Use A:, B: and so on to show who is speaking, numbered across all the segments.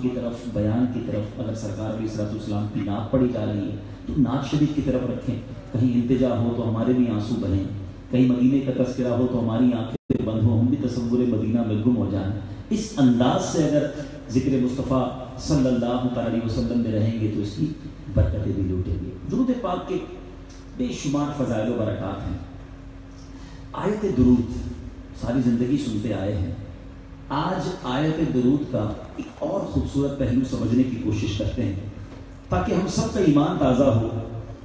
A: کی طرف، بیان کی طرف اگر سرکار علیہ الصلوۃ والسلام کی نعت پڑھی جا رہی ہے تو نعت شریف کی طرف رکھیں. کہیں التجا ہو تو ہمارے بھی آنسو بہیں، کہیں مدینے کا تذکرہ ہو تو ہماری آنکھیں بند ہوں، ہم بھی تصور مدینہ میں گم ہو جائیں. اس انداز سے اگر ذکر مصطفیٰ صلی اللہ علیہ وسلم میں رہیں گے تو اس کی برکتیں بھی لوٹیں گے. درود پاک کے بے شمار فضائل و برکات ہیں. آیت درود ساری زندگی سنتے آئے ہیں. آج آیت درود کا ایک اور خوبصورت پہلو سمجھنے کی کوشش کرتے ہیں تاکہ ہم سب کا ایمان تازہ ہو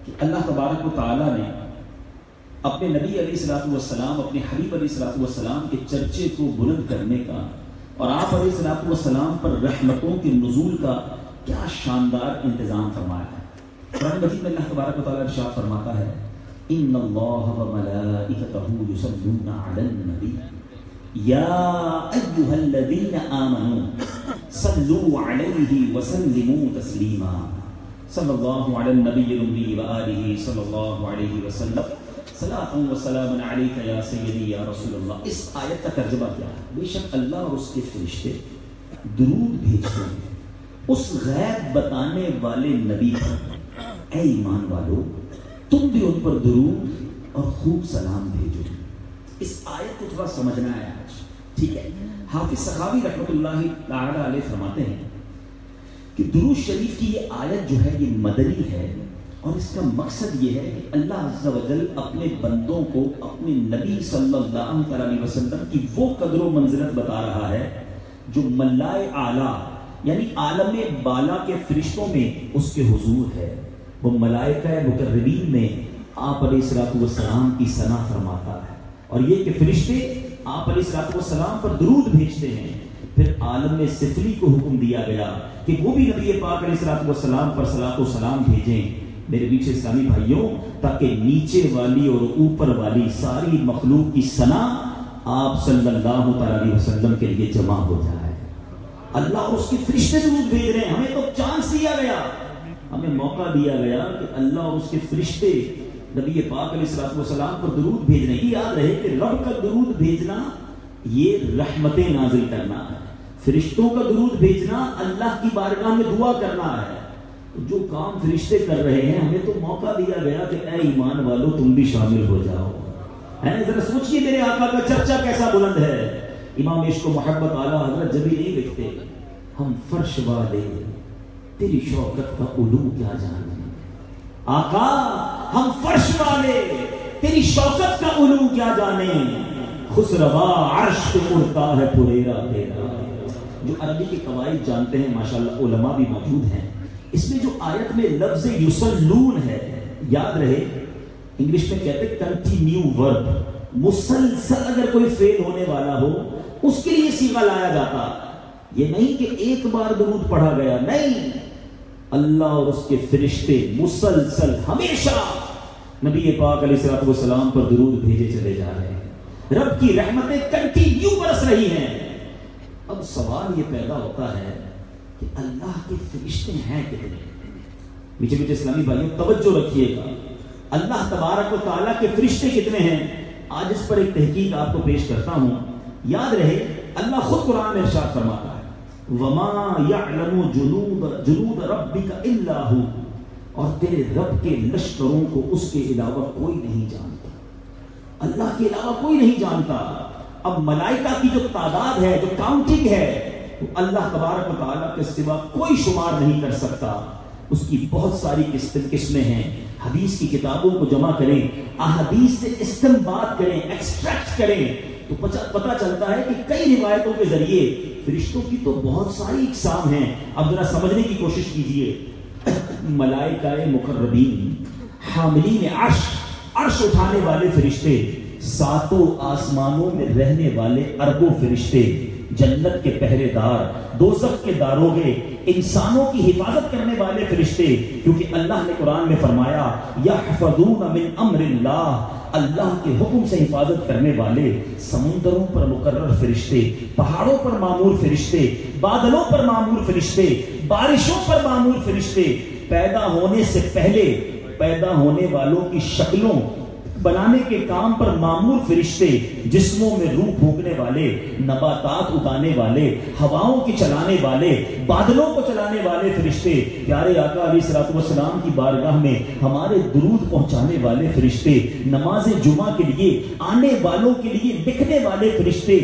A: کہ اللہ تبارک و تعالیٰ نے اپنے نبی علیہ الصلوۃ والسلام، اپنے حبیب علیہ الصلوۃ والسلام کے چرچے کو بلند کرنے کا اور آپ علیہ الصلوۃ والسلام پر رحمتوں کے نزول کا کیا شاندار انتظام فرمایا ہے. قرآن مجید میں اللہ تبارک و تعالیٰ ارشاد فرماتا ہے ان اللہ وملائکتہ یصلون علی النبی یا ایھا الذین آمنوا صلوا علیہ وسلموا تسلیما. صلی اللہ علی النبی الأمی وآلہ صلی اللہ علیہ وسلم صلاۃ و سلام علیک یا سیدی یا رسول اللہ. اس آیت کا ترجمہ کیا ہے؟ بے شک اللہ اور اس کے فرشتے درود بھیجتے ہیں اس غیب بتانے والے نبی پر. اے ایمان والو تم بھی ان پر درود اور خوب سلام بھیجو. اس آیت کو تھوڑا سمجھنا ہے آج، ٹھیک ہے؟ حافظ سخاوی رحمۃ اللہ تعالی علیہ فرماتے ہیں کہ درود شریف کی یہ آیت جو ہے یہ مدنی ہے اور اس کا مقصد یہ ہے کہ اللہ عز و جل اپنے بندوں کو اپنے نبی صلی اللہ علیہ وسلم کی وہ قدر و منزلت بتا رہا ہے جو ملائے اعلیٰ یعنی عالم بالا کے فرشتوں میں اس کے حضور ہے. وہ ملائکہ مقربین میں آپ علیہ الصلوۃ والسلام کی ثنا فرماتا ہے اور یہ کہ فرشتے آپ علیہ الصلوۃ والسلام پر درود بھیجتے ہیں. پھر عالم سفلی کو حکم دیا گیا کہ وہ بھی نبی پاک علیہ الصلوۃ والسلام پر صلاۃ و سلام بھیجیں. میرے پیچھے اسلامی بھائیوں، تاکہ نیچے والی اور اوپر والی ساری مخلوق کی ثنا آپ صلی اللہ علیہ وسلم کے لیے جمع ہو جائے. اللہ اور اس کے فرشتے درود بھیج رہے ہیں. ہمیں تو چانس دیا گیا، ہمیں موقع دیا گیا کہ اللہ اور اس کے فرشتے نبی پاک علیہ الصلوۃ والسلام پر درود بھیجنے کی. یاد رہے کہ رب کا درود بھیجنا یہ رحمتیں نازل کرنا ہے، فرشتوں کا درود بھیجنا اللہ کی بارگاہ میں دعا کرنا ہے. جو کام فرشتے کر رہے ہیں ہمیں تو موقع دیا گیا کہ اے ایمان والو تم بھی شامل ہو جاؤ. ذرا سوچئے میرے آقا کا چرچا کیسا بلند ہے. امام عشق و محبت اعلیٰ حضرت جبھی نہیں لکھتے ہم فرش والے تیری شوکت کا علو کیا جانے. آقا ہم فرش والے تیری شوکت کا علو کیا جانے. خسروا عرش پہ اڑتا ہے پریرا تیرا. جو عربی کے قواعد جانتے ہیں ماشاءاللہ علماء بھی موجود ہیں. اس میں جو آیت میں لفظ یصلون ہے، یاد رہے انگلش میں کہتے ہیں کنٹینیو ورب. مسلسل اگر کوئی فعل ہونے والا ہو اس کے لیے صیغہ لایا جاتا. یہ نہیں کہ ایک بار درود پڑھا گیا، نہیں. اللہ اور اس کے فرشتے مسلسل ہمیشہ نبی پاک علیہ الصلوۃ والسلام پر درود بھیجے چلے جا رہے ہیں. رب کی رحمتیں کنٹینیو برس رہی ہیں. اب سوال یہ پیدا ہوتا ہے کہ اللہ کے فرشتے ہیں کتنے؟ میٹھے میٹھے اسلامی بھائیوں توجہ رکھیے گا. اللہ تبارک و تعالیٰ کے فرشتے کتنے ہیں؟ آج اس پر ایک تحقیق آپ کو پیش کرتا ہوں. یاد رہے اللہ خود قرآن میں ارشاد فرماتا ہے وَمَا يَعْلَمُ جُنُودَ رَبِّكَ إِلَّا هُ. اور تیرے رب کے لشکروں کو اس کے علاوہ کوئی نہیں جانتا. اللہ کے علاوہ کوئی نہیں جانتا. اب ملائکہ کی جو تعداد ہے، جو کاؤنٹنگ ہے، تو اللہ تبارک و تعالیٰ کے سوا کوئی شمار نہیں کر سکتا. اس کی بہت ساری قسمیں ہیں. حدیث کی کتابوں کو جمع کریں، احادیث سے استنباط کریں، ایکسٹریکٹ کریں تو پتہ چلتا ہے کہ کئی روایتوں کے ذریعے فرشتوں کی تو بہت ساری اقسام ہیں. اب ذرا سمجھنے کی کوشش کیجئے. ملائکہ مقربین، حاملین عرش اٹھانے والے فرشتے، ساتوں آسمانوں میں رہنے والے اربوں فرشتے، جنت کے پہرے دار، دوزخ کے داروغے، انسانوں کی حفاظت کرنے والے فرشتے. کیونکہ اللہ نے قرآن میں فرمایا یحفظون من امر اللہ، اللہ کے حکم سے حفاظت کرنے والے. سمندروں پر مقرر فرشتے، پہاڑوں پر معمور فرشتے، بادلوں پر معمور فرشتے، بارشوں پر معمور فرشتے. پیدا ہونے سے پہلے پیدا ہونے والوں کی شکلوں بنانے کے کام پر معمور فرشتے، جسموں میں روح پھونکنے والے، نباتات اگانے والے، ہواؤں کے چلانے والے، بادلوں کو چلانے والے فرشتے، پیارے آقا علیہ الصلوۃ والسلام کی بارگاہ میں ہمارے درود پہنچانے والے فرشتے، نماز جمعہ کے لیے آنے والوں کے لیے لکھنے والے فرشتے،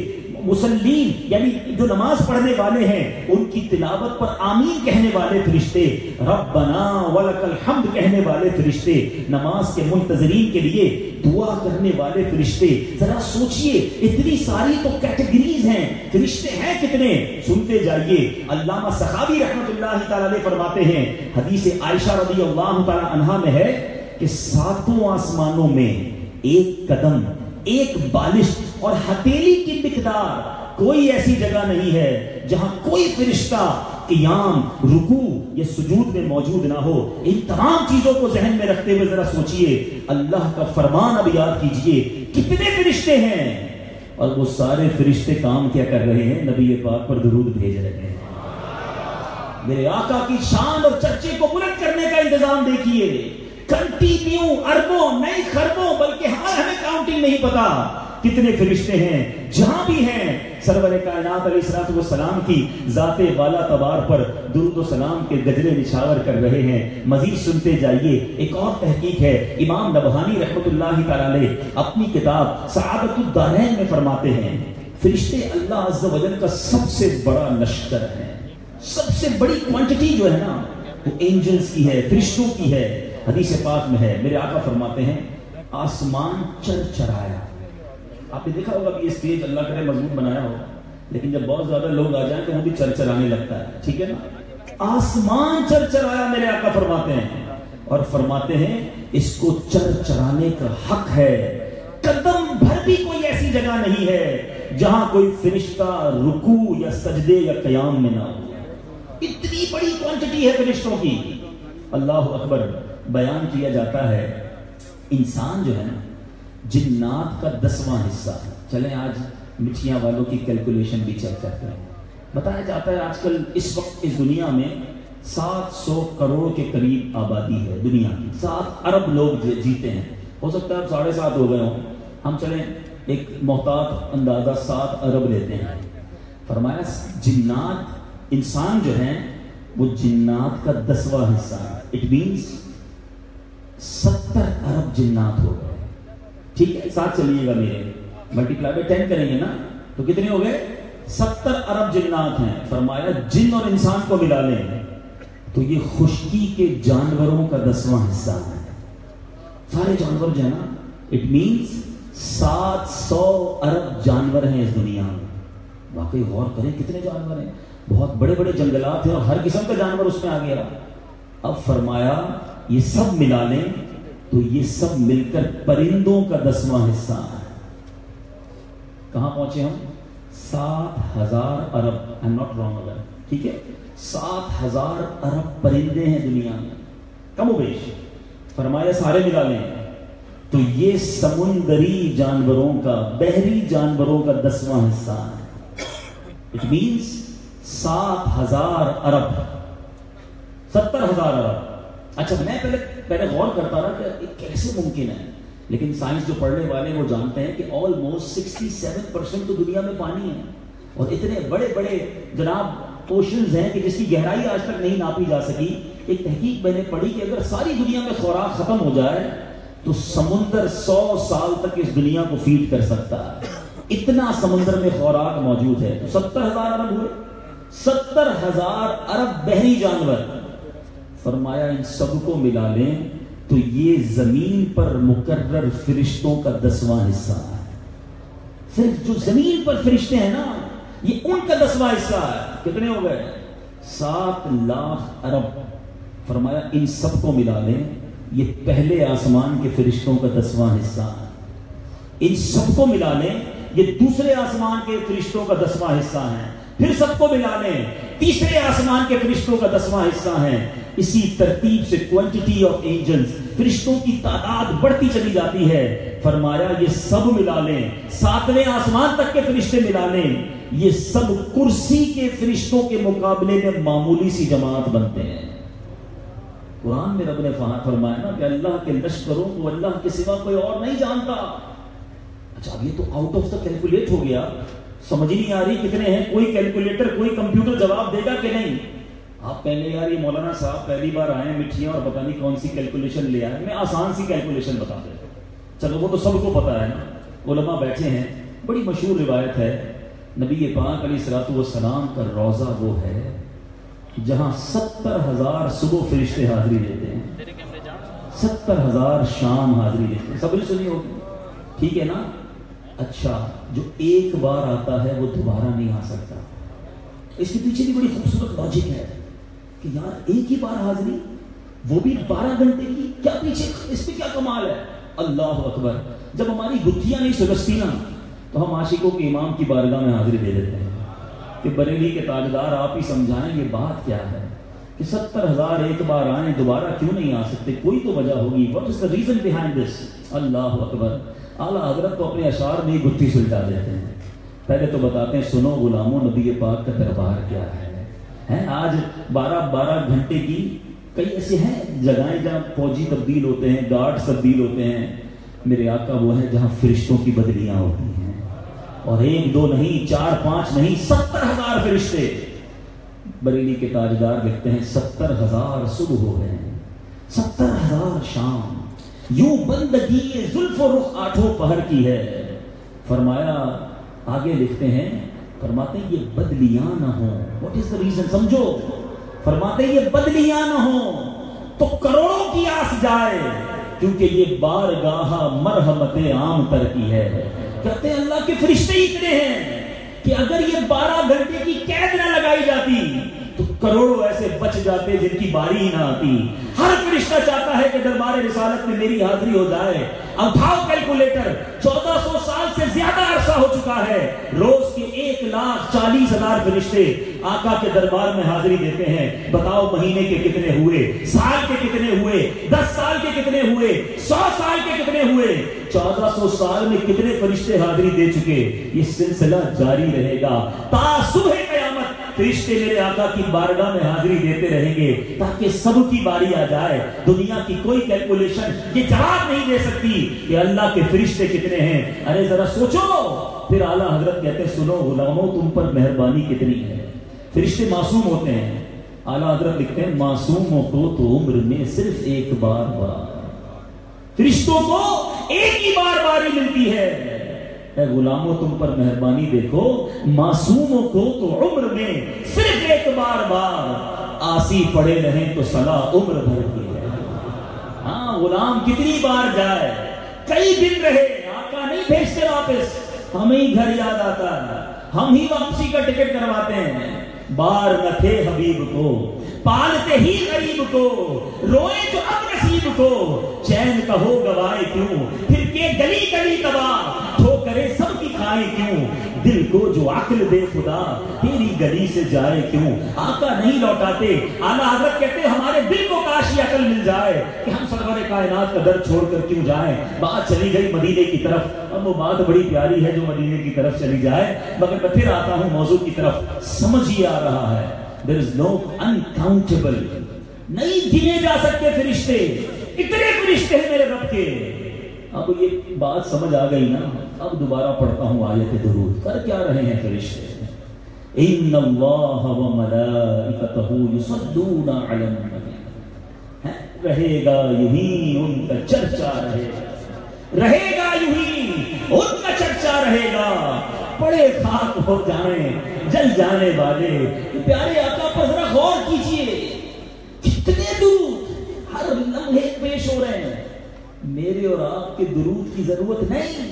A: مسلین یعنی جو نماز پڑھنے والے ہیں ان کی تلاوت پر آمین کہنے والے فرشتے، ربنا ولک الحمد کہنے والے فرشتے، نماز کے منتظرین کے لیے دعا کرنے والے فرشتے. ذرا سوچئے اتنی ساری تو کیٹیگریز ہیں، فرشتے ہیں کتنے؟ سنتے جائیے. علامہ سخاوی رحمۃ اللہ تعالی علیہ فرماتے ہیں، حدیث عائشہ رضی اللہ تعالی عنہا میں ہے کہ ساتوں آسمانوں میں ایک قدم، ایک بالش اور ہتھیلی کی مقدار کوئی ایسی جگہ نہیں ہے جہاں کوئی فرشتہ قیام، رکوع یا سجود میں موجود نہ ہو. ان تمام چیزوں کو ذہن میں رکھتے ہوئے ذرا سوچئے اللہ کا فرمان اب یاد کیجئے، کتنے فرشتے ہیں اور وہ سارے فرشتے کام کیا کر رہے ہیں؟ نبی پاک پر درود بھیج رہے ہیں. میرے آقا کی شان اور چرچے کو بلند کرنے کا انتظام دیکھیے. کنٹینیو اربوں نہیں خربوں بلکہ ہمیں کاؤنٹنگ نہیں پتا کتنے فرشتے ہیں. جہاں بھی ہیں سرور کائنات علیہ الصلوۃ والسلام کی ذات بالا تبار پر درود و سلام کے گجرے نچھاور کر رہے ہیں. مزید سنتے جائیے. ایک اور تحقیق ہے، امام نبہانی رحمۃ اللہ تعالی علیہ اپنی کتاب سعادت الدارین میں فرماتے ہیں فرشتے اللہ عز و جل کا سب سے بڑا لشکر ہے. سب سے بڑی کوانٹٹی جو ہے نا وہ اینجلز کی ہے، فرشتوں کی ہے. حدیث پاک میں ہے، میرے آقا فرماتے ہیں آسمان چرچرایا. آپ نے دیکھا ہوگا کہ یہ اسٹیج اللہ کرے مضبوط بنایا ہو، لیکن جب بہت زیادہ لوگ آ جائیں تو وہ بھی چرچرانے لگتا ہے. ٹھیک ہے نا؟ آسمان چرچرایا میرے آقا فرماتے ہیں، اور فرماتے ہیں اس کو چرچرانے کا حق ہے. قدم بھر بھی کوئی ایسی جگہ نہیں ہے جہاں کوئی فرشتہ رکوع یا سجدے یا قیام میں نہ ہو. اتنی بڑی کوانٹٹی ہے فرشتوں کی. اللہ اکبر. بیان کیا جاتا ہے انسان جو ہے نا جنات کا 10واں حصہ ہے. چلیں آج مٹھیاں والوں کی کیلکولیشن بھی چیک کرتے ہیں. بتایا جاتا ہے آج کل اس وقت اس دنیا میں 700 کروڑ کے قریب آبادی ہے دنیا کی. 7 ارب لوگ جیتے ہیں. ہو سکتا ہے اب 7.5 ہو گئے ہوں. ہم چلیں ایک محتاط اندازہ 7 ارب لیتے ہیں. فرمایا جنات، انسان جو ہیں وہ جنات کا 10واں حصہ ہے. اٹ مینس 70 ارب جنات ہو گئے. ٹھیک ہے، ساتھ چلیے گا میرے، ملٹیپلائی بائی 10 کریں گے نا تو کتنے ہو گئے؟ 70 ارب جنات ہیں. فرمایا جن اور انسان کو ملا لیں تو یہ خشکی کے جانوروں کا 10واں حصہ ہے. سارے جانور جو ہے نا اٹ مینس 700 ارب جانور ہیں اس دنیا میں. واقعی غور کریں کتنے جانور ہیں. بہت بڑے بڑے جنگلات ہیں اور ہر قسم کا جانور اس میں آ گیا. اب فرمایا یہ سب ملا لیں تو یہ سب مل کر پرندوں کا 10واں حصہ ہے. کہاں پہنچے ہم؟ 7000 ارب. آئی ایم ناٹ رانگ اگر ٹھیک ہے. 7000 ارب پرندے ہیں دنیا میں کم و بیش. فرمایا سارے ملا لیں تو یہ سمندری جانوروں کا، بحری جانوروں کا 10واں حصہ ہے. اٹ مینس 7000 ارب، 70,000 ارب. اچھا میں پہلے غور کرتا رہا کہ کیسے ممکن ہے، لیکن سائنس جو پڑھنے والے وہ جانتے ہیں کہ آلموسٹ 67% تو دنیا میں پانی ہے اور اتنے بڑے بڑے جناب اوشنز ہیں کہ جس کی گہرائی آج تک نہیں ناپی جا سکی. ایک تحقیق میں نے پڑھی کہ اگر ساری دنیا میں خوراک ختم ہو جائے تو سمندر 100 سال تک اس دنیا کو فیڈ کر سکتا ہے. اتنا سمندر میں خوراک موجود ہے. تو 70,000 ارب ہوئے. 70,000 ارب بحری جانور. فرمایا ان سب کو ملا لیں تو یہ زمین پر مقرر فرشتوں کا 10واں حصہ ہے. صرف جو زمین پر فرشتے ہیں نا یہ ان کا 10واں حصہ ہے. کتنے ہو گئے؟ 7 لاکھ ارب. فرمایا ان سب کو ملا لیں یہ پہلے آسمان کے فرشتوں کا 10واں حصہ ہے. ان سب کو ملا لیں یہ دوسرے آسمان کے فرشتوں کا 10واں حصہ ہے. پھر سب کو ملا لیں تیسرے آسمان کے فرشتوں کا 10واں حصہ ہے. اسی ترتیب سے کوانٹٹی آف اینجلز، فرشتوں کی تعداد بڑھتی چلی جاتی ہے. فرمایا یہ سب ملا لیں، 7ویں آسمان تک کے فرشتے ملا لیں، یہ سب کرسی کے فرشتوں کے مقابلے میں معمولی سی جماعت بنتے ہیں. قرآن میں رب نے فرمایا نا کہ اللہ کے لشکروں کو اللہ کے سوا کوئی اور نہیں جانتا. اچھا اب یہ تو آؤٹ آف دا کیلکولیٹ ہو گیا, سمجھ نہیں آ رہی کتنے ہیں, کوئی کیلکولیٹر کوئی کمپیوٹر جواب دے گا کہ نہیں؟ آپ کہنے یار یہ مولانا صاحب پہلی بار آئے مٹھیاں اور پتہ نہیں کون سی کیلکولیشن لے آئے. میں آسان سی کیلکولیشن بتا دیتا ہوں, چلو وہ تو سب کو پتا ہے نا, علماء بیٹھے ہیں. بڑی مشہور روایت ہے, نبی پاک علیہ الصلوۃ والسلام کا روضہ وہ ہے جہاں 70,000 صبح فرشتے حاضری دیتے ہیں, 70,000 شام حاضری دیتے ہیں. سب نے سنی ہوگی, ٹھیک ہے نا؟ اچھا جو ایک بار آتا ہے وہ دوبارہ نہیں آ سکتا. اس کے پیچھے بھی بڑی خوبصورت لاجک ہے کہ یار ایک ہی بار حاضری, وہ بھی 12 گھنٹے کی, کیا پیچھے اس پہ کیا کمال ہے؟ اللہ اکبر. جب ہماری گتھیاں نہیں سلجھتی نا تو ہم عاشقوں کے امام کی بارگاہ میں حاضری دے دیتے ہیں کہ بریلی کے تاجدار آپ ہی سمجھائیں یہ بات کیا ہے کہ 70,000 ایک بار آئیں دوبارہ کیوں نہیں آ سکتے, کوئی تو وجہ ہوگی. What is the reason behind this? اللہ اکبر. اعلیٰ حضرت کو اپنے اشعار میں گتھی سلجھا دیتے ہیں. پہلے تو بتاتے ہیں سنو غلاموں نبی پاک کا دربار کیا ہے. آج 12 گھنٹے کی کئی ایسے ہیں جگہیں جہاں فوجی تبدیل ہوتے ہیں, گارڈز تبدیل ہوتے ہیں. میرے آقا وہ ہے جہاں فرشتوں کی بدلیاں ہوتی ہیں, اور 1 2 نہیں, 4 5 نہیں, 70,000 فرشتے. بریلی کے تاجدار لکھتے ہیں 70,000 صبح ہو گئے ہیں, 70,000 شام, یوں بندگی زلف و رخ 8 پہر کی ہے. فرمایا آگے لکھتے ہیں, فرماتے ہیں یہ بدلیاں نہ ہوں. What is the reason? سمجھو. فرماتے ہیں یہ بدلیاں نہ ہوں تو کروڑوں کی آس جائے, کیونکہ یہ بارگاہ مرحمت عام تر کی ہے. کہتے ہیں اللہ کے فرشتے اتنے ہیں کہ اگر یہ 12 گھنٹے کی قید نہ لگائی جاتی تو کروڑوں ایسے بچ جاتے جن کی باری ہی نہ آتی. ہر فرشتہ چاہتا ہے کہ دربار رسالت میں میری حاضری ہو جائے. اب اٹھاؤ کیلکولیٹر, 1400 سال سے زیادہ عرصہ ہو چکا ہے, روز کے 1,40,000 فرشتے آقا کے دربار میں حاضری دیتے ہیں. بتاؤ مہینے کے کتنے ہوئے, سال کے کتنے ہوئے, 10 سال کے کتنے ہوئے, 100 سال کے کتنے ہوئے, 1400 سال میں کتنے فرشتے حاضری دے چکے. یہ سلسلہ جاری رہے گا تا صبح قیامت. فرشتے میرے آقا کی بارگاہ میں حاضری دیتے رہیں گے تاکہ سب کی باری آ جائے. دنیا کی کوئی کیلکولیشن یہ جواب نہیں دے سکتی کہ اللہ کے فرشتے کتنے ہیں. ارے ذرا سوچو. پھر اعلیٰ حضرت کہتے ہیں سنو غلاموں تم پر مہربانی کتنی ہے. فرشتے معصوم ہوتے ہیں. اعلیٰ حضرت لکھتے ہیں معصوموں کو تو عمر میں صرف ایک بار فرشتوں کو ایک ہی بار باری ملتی ہے. اے غلاموں تم پر مہربانی دیکھو, معصوموں کو تو عمر میں صرف ایک بار آسی پڑے رہیں تو سلا عمر بھر کی ہے. ہاں غلام کتنی بار جائے, کئی دن رہے, آقا نہیں بھیجتے واپس, ہمیں ہی گھر یاد آتا ہے, ہم ہی واپسی کا ٹکٹ کرواتے ہیں. بار نہ تھے حبیب کو پالتے ہی غریب کو, روئے تو اب نصیب کو, چین کا ہو گوائے کیوں, پھر کے گلی گلی تباہ, ٹھوکرے سب کی کھائے کیوں, دل کو جو عقل دے خدا تیری گلی سے جائے کیوں. آقا نہیں لوٹاتے. اعلیٰ حضرت کہتے ہمارے دل کو کاش یہ عقل مل جائے کہ ہم سرور کائنات کا در چھوڑ کر کیوں جائیں. بات چلی گئی مدینے کی طرف, اب وہ بات بڑی پیاری ہے جو مدینے کی طرف چلی جائے, مگر میں پھر آتا ہوں موضوع کی طرف. سمجھ ہی آ رہا ہے there is no uncountable, نہیں گنے جا سکتے فرشتے, اتنے فرشتے ہیں میرے رب کے. اب یہ بات سمجھ آ گئی نا, اب دوبارہ پڑھتا ہوں آیت درود. کر کیا رہے ہیں فرشتے؟ ان اللہ وملائکتہ یصلون علی النبی. رہے گا یہی ان کا چرچا رہے گا یہی ان کا چرچا رہے گا. پڑے خاک ہو جائیں جل جانے والے پیارے آقا پر ذرا غور کیجئے, کتنے درود ہر لمحے پیش ہو رہے ہیں. میرے اور آپ کے درود کی ضرورت نہیں,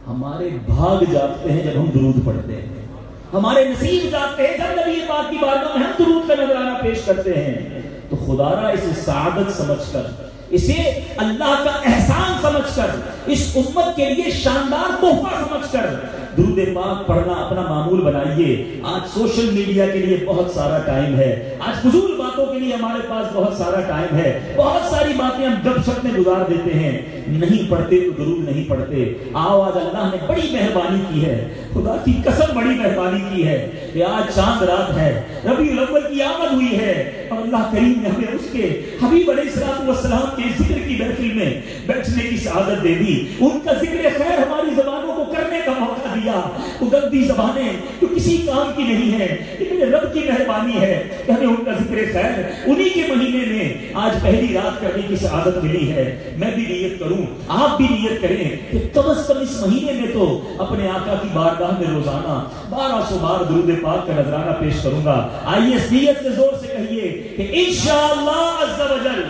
A: ہمارے بھاگ جاگتے ہیں جب ہم درود پڑھتے ہیں, ہمارے نصیب جاگتے ہیں جب نبی پاک کی بارگاہ میں ہم درود کا نذرانہ پیش کرتے ہیں. تو خدا را اسے سعادت سمجھ کر, اسے اللہ کا احسان سمجھ کر, اس امت کے لیے شاندار تحفہ سمجھ کر درود پاک پڑھنا اپنا معمول بنائیے. آج سوشل میڈیا کے لیے بہت سارا ٹائم ہے, آج فضول باتوں کے لیے ہمارے پاس بہت سارا ٹائم ہے, بہت ساری باتیں ہم گپ شپ میں گزار دیتے ہیں, نہیں پڑھتے تو درود نہیں پڑھتے. آؤ آج اللہ نے بڑی مہربانی کی ہے, خدا کی قسم بڑی مہربانی کی ہے کہ آج چاند رات ہے, ربیع الاول کی آمد ہوئی ہے, اور اللہ کریم نے ہمیں اس کے حبیب علیہ السلام کے ذکر کی محفل میں بیٹھنے کی سعادت دے دی. ان کا ذکر خیر ہماری زبانوں کو کرنے کا موقع دیا. وہ گندی زبانیں جو کسی کام کی نہیں ہے، یہ میرے رب کی مہربانی ہے کہ ہمیں ان کا ذکر خیر انہی کے مہینے میں آج پہلی رات کرنے کی سعادت ملی ہے. میں بھی نیت کروں، آپ بھی نیت کریں کہ کم از کم اس مہینے میں تو اپنے آقا کی بارگاہ میں روزانہ 1200 بار درود پاک کا نذرانہ پیش کروں گا. آئیے نیت سے زور سے کہیے کہ انشاءاللہ عز و جل.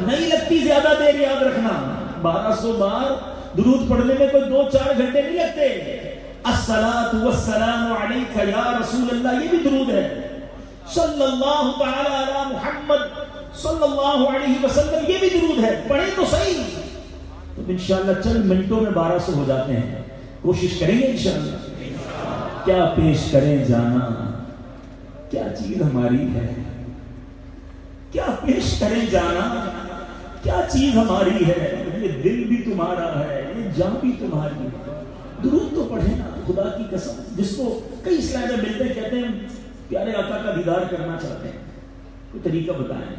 A: نہیں لگتی زیادہ دیر، یاد رکھنا 1200 بار درود پڑھنے میں کوئی 2-4 گھنٹے نہیں لگتے. الصلاۃ والسلام علیک یا رسول اللہ، یہ بھی درود ہے. صلی اللہ تعالی علی محمد صلی اللہ علیہ وسلم، یہ بھی درود ہے. پڑھیں تو صحیح. تو انشاءاللہ چند منٹوں میں 1200 ہو جاتے ہیں. کوشش کریں گے انشاءاللہ. کیا پیش کریں جانا، کیا چیز ہماری ہے. کیا پیش کریں جانا، کیا چیز ہماری ہے. یہ دل بھی تمہارا ہے، یہ جان بھی تمہاری ہے. درود تو پڑھیں نا خدا کی قسم. جس کو کئی اسلام میں ملتے ہیں کہتے ہیں پیارے آقا کا دیدار کرنا چاہتے ہیں، کوئی طریقہ بتائیں.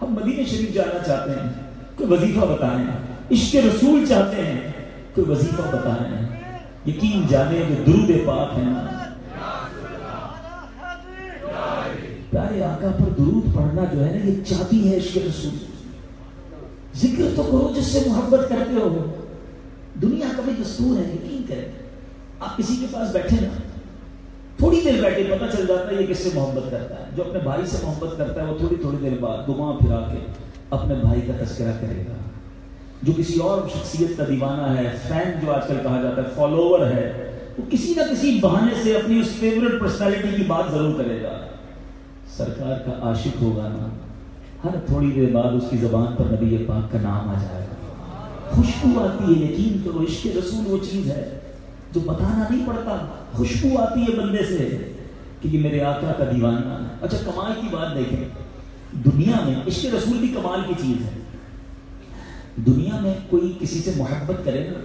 A: ہم مدینہ شریف جانا چاہتے ہیں، کوئی وظیفہ بتائیں. عشق رسول چاہتے ہیں، کوئی وظیفہ بتائیں. یقین جانے جو درود پاک ہے نا، پیارے آقا پر درود پڑھنا جو ہے نا، یہ چابی ہے عشق رسول. ذکر تو کرو جس سے محبت کرتے ہو. دنیا کا بھی دستور ہے، یقین کریں. آپ کسی کے پاس بیٹھے نا، تھوڑی دیر بیٹھے پتہ چل جاتا ہے یہ کس سے محبت کرتا ہے. جو اپنے بھائی سے محبت کرتا ہے وہ تھوڑی دیر بعد گھما پھرا کے اپنے بھائی کا تذکرہ کرے گا. جو کسی اور شخصیت کا دیوانہ ہے، فین جو آج کل کہا جاتا ہے، فالوور ہے، وہ کسی نہ کسی بہانے سے اپنی اس فیورٹ پرسنالٹی کی بات ضرور کرے گا. سرکار کا عاشق ہوگا نا، ہر تھوڑی دیر بعد اس کی زبان پر نبی پاک کا نام آ جائے گا. خوشبو آتی ہے. یقین کرو عشق رسول وہ چیز ہے جو بتانا نہیں پڑتا. خوشبو آتی ہے بندے سے کہ یہ میرے آقا کا دیوانہ ہے. اچھا کمال کی بات دیکھیں، دنیا میں عشق رسول بھی کمال کی چیز ہے. دنیا میں کوئی کسی سے محبت کرے نا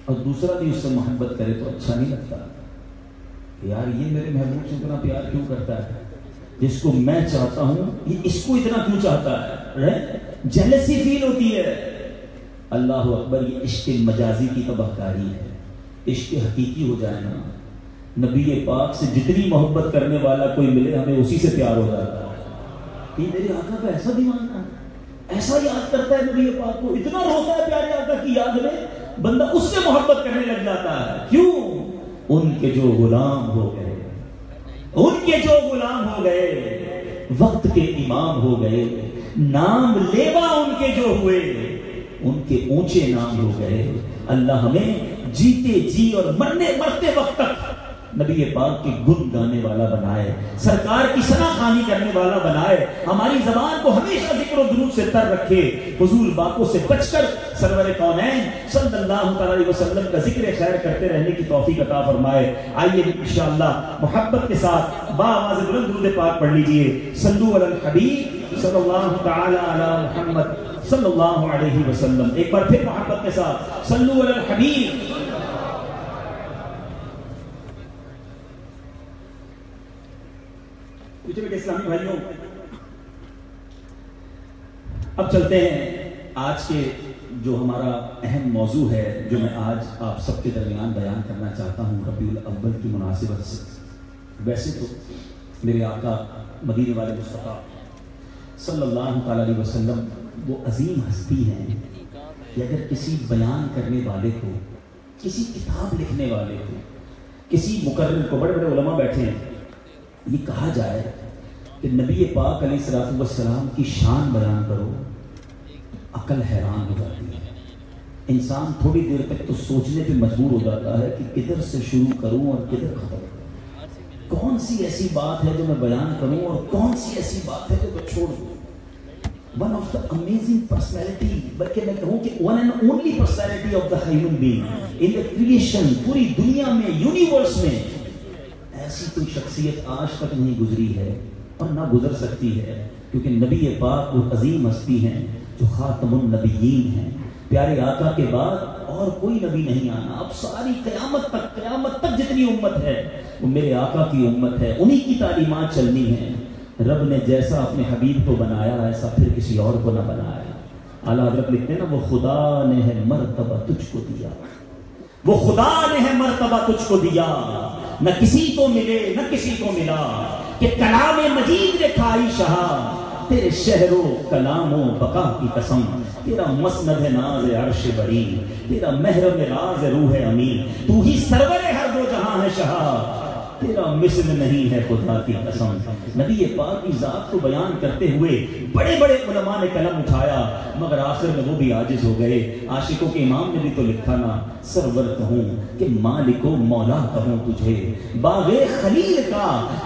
A: اور دوسرا بھی اس سے محبت کرے تو اچھا نہیں لگتا کہ یار یہ میرے محبوب سے اتنا پیار کیوں کرتا ہے، جس کو میں چاہتا ہوں یہ اس کو اتنا کیوں چاہتا ہے. جیلسی فیل ہوتی ہے. اللہ اکبر، یہ عشق مجازی کی تباہ کاری ہے. عشق حقیقی ہو جائے نا، نبی پاک سے جتنی محبت کرنے والا کوئی ملے ہمیں اسی سے پیار ہو جاتا ہے. کہ میرے آقا کا ایسا دیوانہ ہے، ایسا یاد کرتا ہے نبی پاک کو، اتنا روتا ہے پیارے آقا کی یاد میں، بندہ اس سے محبت کرنے لگ جاتا ہے. کیوں؟ ان کے جو غلام ہو گئے، ان کے جو غلام ہو گئے، وقت کے امام ہو گئے، نام لیوا ان کے جو ہوئے، ان کے اونچے نام ہو گئے. اللہ ہمیں جیتے جی اور مرتے وقت تک نبی پاک کے گن گانے والا بنائے، سرکار کی ثنا خوانی کرنے والا بنائے. ہماری زبان کو ہمیشہ ذکر و درود سے تر رکھے، فضول باتوں سے بچ کر سرور کونین صلی اللہ علیہ وسلم کا ذکر خیر کرتے رہنے کی توفیق عطا فرمائے. آئیے انشاءاللہ محبت کے ساتھ باآواز بلند درود پاک پڑھ لیجئے. صلو علی الحبیب صلی اللہ تعالی علی محمد صلی اللہ علیہ وسلم. ایک بار پھر محبت کے ساتھ صلو علی الحبیب. اسلامی بھائیوں، اب چلتے ہیں آج کے جو ہمارا اہم موضوع ہے، جو میں آج آپ سب کے درمیان بیان کرنا چاہتا ہوں ربیع الاول کی مناسبت سے. ویسے تو میرے آقا مدینے والے مصطفیٰ صلی اللہ علیہ وسلم وہ عظیم ہستی ہیں کہ اگر کسی بیان کرنے والے کو، کسی کتاب لکھنے والے کو، کسی مقرر کو، بڑے بڑے علماء بیٹھے ہیں، یہ کہا جائے کہ نبی پاک علیہ السلام کی شان بیان کرو، عقل حیران ہو جاتی ہے. انسان تھوڑی دیر تک تو سوچنے پہ مجبور ہو جاتا ہے کہ کدھر سے شروع کروں اور کدھر ختم کروں. کون سی ایسی بات ہے جو میں بیان کروں اور کون سی ایسی بات ہے جو میں چھوڑ دوں. One of the amazing personality, بلکہ میں کہوں کہ one and only personality of the human being in the creation, پوری دنیا میں، یونیورس میں ایسی کوئی شخصیت آج تک نہیں گزری ہے اور نہ گزر سکتی ہے، کیونکہ نبی پاک وہ عظیم ہستی ہیں جو خاتم النبیین ہیں. پیارے آقا کے بعد اور کوئی نبی نہیں آنا. اب ساری قیامت تک جتنی امت ہے وہ میرے آقا کی امت ہے، انہی کی تعلیمات چلنی ہیں. رب نے جیسا اپنے حبیب کو بنایا ایسا پھر کسی اور کو نہ بنایا. اعلیٰ حضرت لکھتے ہیں نا وہ خدا نے ہے مرتبہ تجھ کو دیا, وہ خدا نے ہے مرتبہ تجھ کو دیا, نہ کسی کو ملے نہ کسی کو ملا, کہ کلام مجید نے کھائی شہا, تیرے شہر و کلام و بقا کی قسم, تیرا مسند ہے ناز عرش بری, تیرا محرم راز روح امین, تو ہی سرور ہر دو جہاں ہے شہا, تیرا مثل نہیں ہے خدا کی قسم. نبی پاک کی ذات کو بیان کرتے ہوئے بڑے بڑے علماء نے قلم اٹھایا, مگر آخر میں وہ بھی عاجز ہو گئے. عاشقوں کے امام نے بھی تو لکھا نا, سرور کہوں کہ مالک و مولا کہوں تجھے, باغ خلیل کا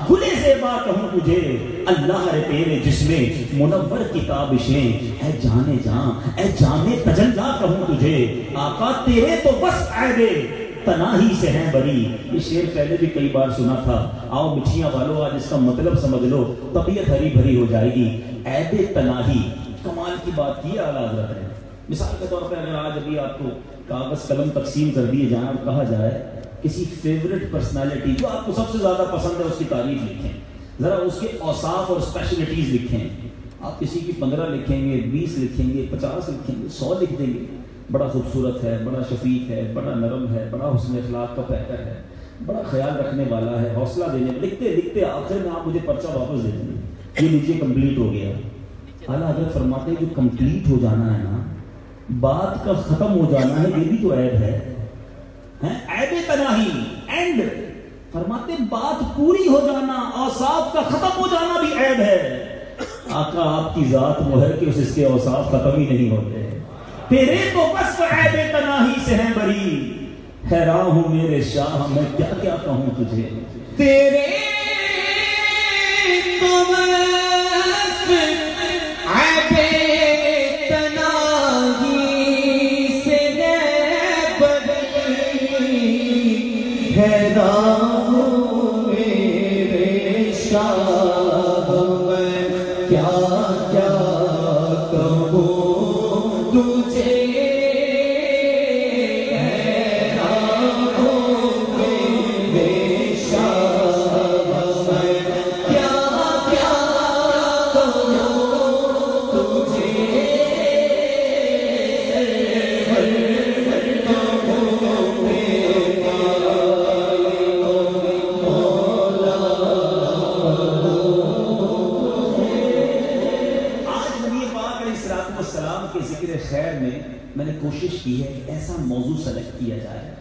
A: گل زیبا کہوں تجھے, اللہ رے تیرے جس میں منور کتابشیں, اے جانے جاں اے جامع تجلا کہوں تجھے, آقا تیرے تو بس عیبے تناہی سے ہیں بری. یہ شعر پہلے بھی کئی بار سنا تھا. آؤ مٹھیاں والو آج اس کا مطلب سمجھ لو, طبیعت ہری بھری ہو جائے گی. عیب تناہی, کمال کی بات کی اعلیٰ حضرت نے. مثال کے طور پہ اگر آج ابھی آپ کو کاغذ قلم تقسیم کر دیے جائیں اور کہا جائے کسی فیوریٹ پرسنالٹی جو آپ کو سب سے زیادہ پسند ہے اس کی تعریف لکھیں, ذرا اس کے اوصاف اور اسپیشلٹیز لکھیں. آپ کسی کی 15 لکھیں گے, 20 لکھیں گے, 50 لکھیں گے, 100 لکھ دیں گے. بڑا خوبصورت ہے, بڑا شفیق ہے, بڑا نرم ہے, بڑا حسن اخلاق کا پیکر ہے, بڑا خیال رکھنے والا ہے, حوصلہ دینے, لکھتے لکھتے آخر میں آپ مجھے پرچہ واپس دے دیں گے, یہ نیچے کمپلیٹ ہو گیا. اعلیٰ حضرت فرماتے ہیں جو کمپلیٹ ہو جانا ہے نا, بات کا ختم ہو جانا ہے, یہ بھی تو عیب ہے. عیب تناہی اینڈ فرماتے بات پوری ہو جانا, اوصاف کا ختم ہو جانا بھی عیب ہے. آقا آپ کی ذات وہ ہے کہ اس کے اوصاف ختم ہی نہیں ہوتے, تیرے تو بس عیب تناہی سے ہیں بری. حیران ہوں میرے شاہ میں کیا کیا کہوں تجھے,
B: تیرے تو بس عیب تناہی سے ہیں بری. حیران ہوں میرے شاہ میں کیا کیا کہوں تجھے.
A: میں نے کوشش کی ہے کہ ایسا موضوع سلیکٹ کیا جائے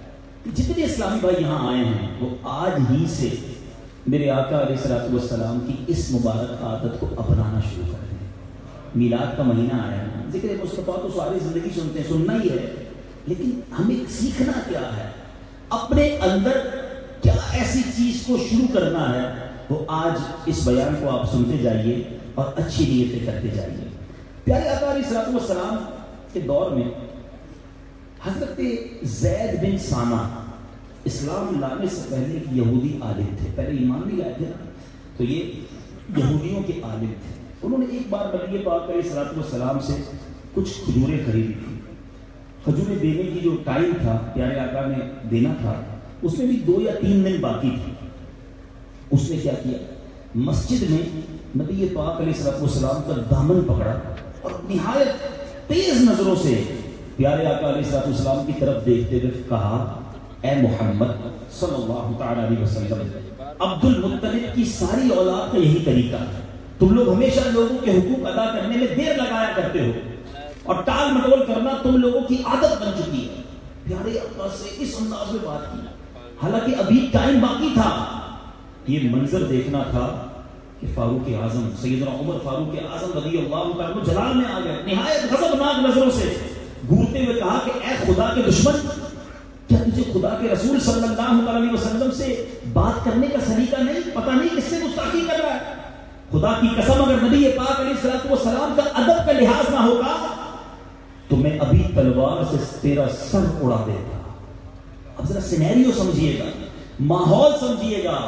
A: کہ جتنے اسلامی بھائی یہاں آئے ہیں وہ آج ہی سے میرے آقا علیہ السلام کی اس مبارک عادت کو اپنانا شروع کر دیں. میلاد کا مہینہ آیا ہے, ذکر مصطفیٰ تو ساری زندگی سنتے ہیں, سننا ہی ہے, لیکن ہمیں سیکھنا کیا ہے, اپنے اندر کیا ایسی چیز کو شروع کرنا ہے, وہ آج اس بیان کو آپ سنتے جائیے اور اچھی نیتیں کرتے جائیے. پیارے آقا علیہ السلام کے دور میں حضرت زید بن ثانہ اسلام لانے سے پہلے ایک یہودی عالم تھے. پہلے ایمان نہیں لائے تھے نا, تو یہ یہودیوں کے عالم تھے. انہوں نے ایک بار نبی پاک علیہ السلام سے کچھ کھجوریں خریدی تھی. کھجوریں دینے کی جو ٹائم تھا پیارے آقا نے دینا تھا, اس میں بھی 2 یا 3 دن باقی تھی. اس نے کیا کیا, مسجد میں نبی پاک علیہ السلام کا دامن پکڑا اور نہایت تیز نظروں سے پیارے آقا علیہ السلام کی طرف دیکھتے ہوئے کہا, اے محمد صلی اللہ تعالی علیہ وسلم, عبد المطلب کی ساری اولاد کا یہی طریقہ ہے, تم لوگ ہمیشہ لوگوں کے حقوق ادا کرنے میں دیر لگایا کرتے ہو اور ٹال مٹول کرنا تم لوگوں کی عادت بن چکی ہے. پیارے آقا سے اس انداز میں بات کی, حالانکہ ابھی ٹائم باقی تھا. یہ منظر دیکھنا تھا کہ فاروق اعظم سیدنا عمر فاروق اعظم رضی اللہ عنہ جلال میں آ گئے, نہایت غضبناک نظروں سے گھورتے ہوئے کہا کہ اے خدا کے دشمن, کیا تجھے خدا کے رسول صلی اللہ علیہ وسلم سے بات کرنے کا سلیقہ نہیں, پتہ نہیں کس سے گستاخی کر رہا ہے. خدا کی قسم اگر نبی پاک علیہ السلام کا ادب کا لحاظ نہ ہوگا تو میں ابھی تلوار سے تیرا سر اڑا دیتا. اب ذرا سینیریو سمجھیے گا, ماحول سمجھیے گا.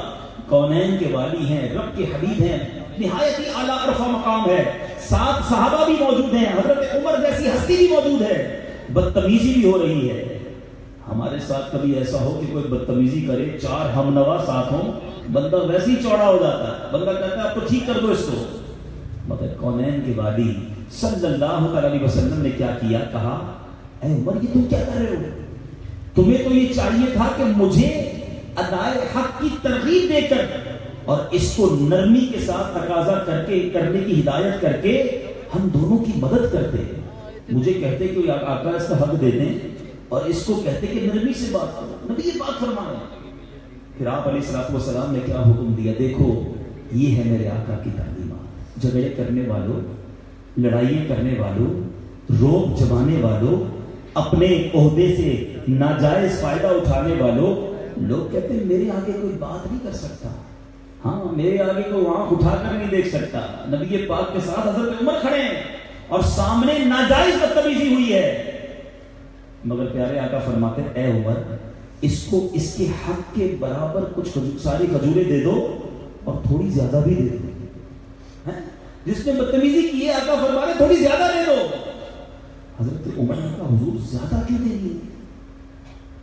A: کونین کے والی ہیں, رب کے حبیب ہیں, نہایت ہی اعلیٰ عرفہ مقام ہے, 7 صحابہ بھی موجود ہیں, حضرت عمر جیسی ہستی بھی موجود ہے, بدتمیزی بھی ہو رہی ہے. ہمارے ساتھ کبھی ایسا ہو کہ کوئی بدتمیزی کرے, 4 ہم نوا ساتھ ہوں, بندہ ویسے ہی چوڑا ہو جاتا ہے، بندہ کہتا ہے اب تو ٹھیک کر دو اس کو، مگر کونین کے وادی صلی اللہ علیہ وسلم نے کیا کیا؟ کہا اے عمر یہ تم کیا کر رہے ہو؟ تمہیں تو یہ چاہیے تھا کہ مجھے ادائے حق کی ترغیب دے کر اور اس کو نرمی کے ساتھ تقاضا کر کے کرنے کی ہدایت کر کے ہم دونوں کی مدد کرتے، مجھے کہتے کہ آقا اس کا حق دے دیں اور اس کو کہتے کہ نرمی سے بات کرو، نبی یہ بات فرمایا۔ پھر آپ علیہ الصلوۃ والسلام نے کیا حکم دیا؟ دیکھو یہ ہے میرے آقا کی تعلیمات، جھگڑے کرنے والوں، لڑائیاں کرنے والوں، روب جمانے والوں، اپنے عہدے سے ناجائز فائدہ اٹھانے والوں، لوگ کہتے ہیں میرے آگے کوئی بات نہیں کر سکتا، ہاں میرے آگے کوئی آنکھ اٹھا کر نہیں دیکھ سکتا۔ نبی پاک کے ساتھ حضرت عمر کھڑے ہیں اور سامنے ناجائز بدتمیزی ہوئی ہے، مگر پیارے آقا فرماتے ہیں اے عمر اس کو اس کے حق کے برابر کچھ ساری کھجوریں دے دو اور تھوڑی زیادہ بھی دے دو، جس نے بدتمیزی کی ہے آقا فرما رہے تھوڑی زیادہ دے دو۔ حضرت عمر نے کہا حضور زیادہ کیوں دینی ہے؟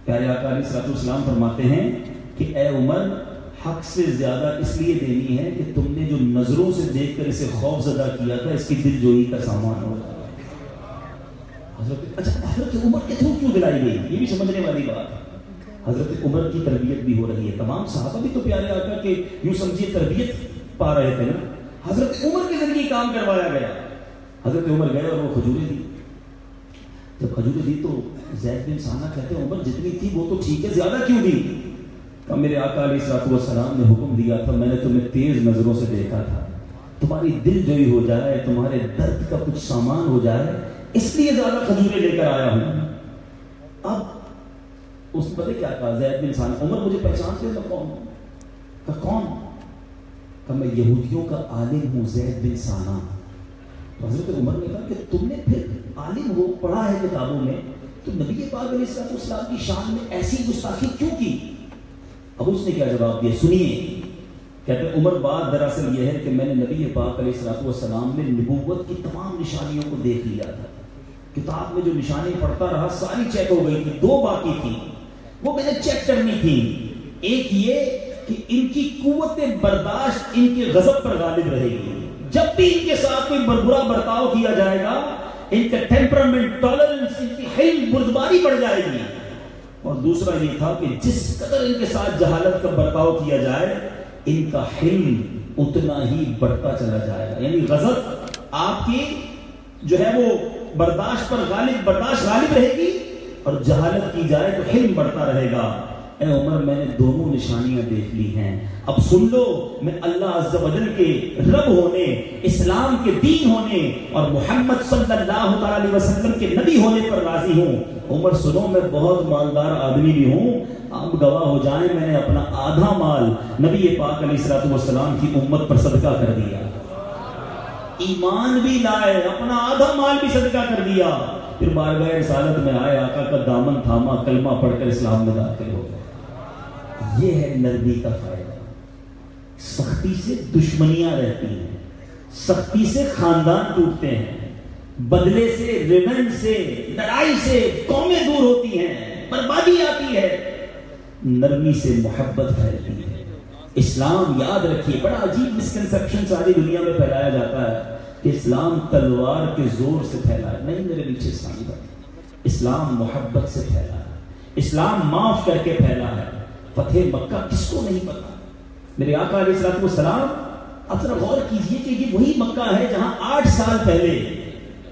A: پیارے آقا علیہ الصلوۃ والسلام فرماتے ہیں کہ اے عمر حق سے زیادہ اس لیے دینی ہے کہ تم نے جو نظروں سے دیکھ کر اسے خوف زدہ کیا تھا اس کی دل جوئی کا سامان ہوگا۔ حضرت عمر کے تھرو کیوں دلائی گئی؟ یہ بھی سمجھنے والی بات ہے۔ حضرت عمر کی تربیت بھی ہو رہی ہے، تمام صحابہ بھی تو پیارے آقا کے یوں سمجھیے تربیت پا رہے تھے نا، حضرت عمر کے ذریعے کام کروایا گیا۔ حضرت عمر گئے اور وہ کھجوریں دی، جب کھجوریں دی تو زید بن ثانہ کہتے ہیں عمر جتنی تھی وہ تو ٹھیک ہے، زیادہ کیوں دی؟ کہ میرے آقا علیہ الصلوۃ والسلام نے حکم دیا تھا، میں نے تمہیں تیز نظروں سے دیکھا تھا، تمہاری دل جوئی ہو جائے، تمہارے درد کا کچھ سامان ہو جائے، اس لیے زیادہ کھجوریں لے کر آیا ہوں۔ اب اس نے پتہ کیا کہا زید بن ثانہ، عمر مجھے پہچانتے میں کون ہوں؟ کہ کون؟ کہ میں یہودیوں کا عالم ہوں زید بن ثانہ۔ تو حضرت عمر نے کہا کہ تم نے پھر عالم ہو، پڑھا ہے کتابوں میں، تو نبی پاک علیہ السلام کی شان میں ایسی گستاخی کیوں کی؟ اب اس نے کیا جواب دیا سنیے، کہتے ہیں عمر بات دراصل یہ ہے کہ میں نے نبی پاک علیہ السلام میں نبوت کی تمام نشانیوں کو دیکھ لیا تھا، کتاب میں جو نشانی پڑھتا رہا ساری چیک ہو گئی تھی، دو باقی تھی وہ میں نے چیک کرنی تھی۔ ایک یہ کہ ان کی قوت برداشت ان کے غضب پر غالب رہے گی، جب بھی ان کے ساتھ کوئی برا برتاؤ کیا جائے گا ان کا ٹیمپرامنٹ، ٹالرنس، ان کی حلم بردباری بڑھ جائے گی۔ اور دوسرا یہ تھا کہ جس قدر ان کے ساتھ جہالت کا برتاؤ کیا جائے ان کا حلم اتنا ہی بڑھتا چلا جائے گا، یعنی غضب آپ کی جو ہے وہ برداشت غالب رہے گی، اور جہالت کی جائے تو حلم بڑھتا رہے گا۔ اے عمر میں نے دونوں نشانیاں دیکھ لی ہیں، اب سن لو، میں اللہ عز و جل کے رب ہونے، اسلام کے دین ہونے اور محمد صلی اللہ علیہ وسلم کے نبی ہونے پر راضی ہوں۔ عمر سنو، میں بہت مالدار آدمی بھی ہوں، آپ گواہ ہو جائیں، میں نے اپنا آدھا مال نبی پاک علیہ السلام کی امت پر صدقہ کر دیا، ایمان بھی لائے، اپنا آدھا مال بھی صدقہ کر دیا، پھر بارگاہ رسالت میں آئے، آقا کا دامن تھاما، کلمہ پڑھ کر اسلام میں داخل ہو گئے۔ یہ ہے نرمی کا فائدہ۔ سختی سے دشمنیاں رہتی ہیں، سختی سے خاندان ٹوٹتے ہیں، بدلے سے، ریونج سے، لڑائی سے قومیں دور ہوتی ہیں، بربادی آتی ہے، نرمی سے محبت پھیلتی ہے۔ اسلام یاد رکھیے بڑا عجیب مسکنسپشن ساری دنیا میں پھیلایا جاتا ہے کہ اسلام تلوار کے زور سے پھیلا ہے، نہیں میرے نیچے اسلامی بات، اسلام محبت سے پھیلا ہے، اسلام معاف کر کے پھیلا ہے۔ فتح مکہ کس کو نہیں پتا؟ میرے آقا علیہ السلام، اب ذرا غور کیجئے کہ یہ وہی مکہ ہے جہاں 8 سال پہلے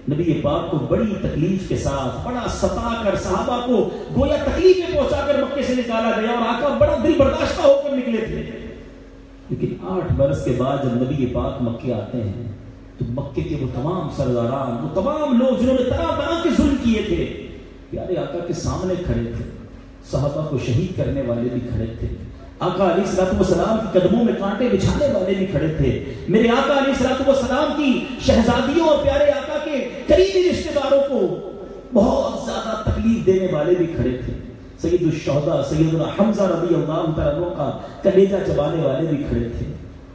A: نبی پاک کو بڑی تکلیف کے ساتھ، بڑا ستا کر صحابہ کو گویا تکلیفیں پہنچا کر مکے سے نکالا گیا، اور آقا بڑا دل برداشتہ ہو کر نکلے تھے۔ لیکن 8 برس کے بعد جب نبی پاک مکے آتے ہیں تو مکے کے وہ تمام سرداران، وہ تمام لوگ جنہوں نے طرح طرح کے ظلم کیے تھے، پیارے آقا کے سامنے کھڑے تھے، صحابہ کو شہید کرنے والے بھی کھڑے تھے، آقا علیہ السلام کی قدموں میں کانٹے بچھانے والے بھی کھڑے تھے، میرے آقا علیہ السلام کی شہزادیوں اور پیارے آقا کے قریبی رشتہ داروں کو بہت زیادہ تکلیف دینے والے بھی کھڑے تھے، سید الشہداء سیدنا حمزہ رضی اللہ عنہ کا کلیجہ چبانے والے بھی کھڑے تھے،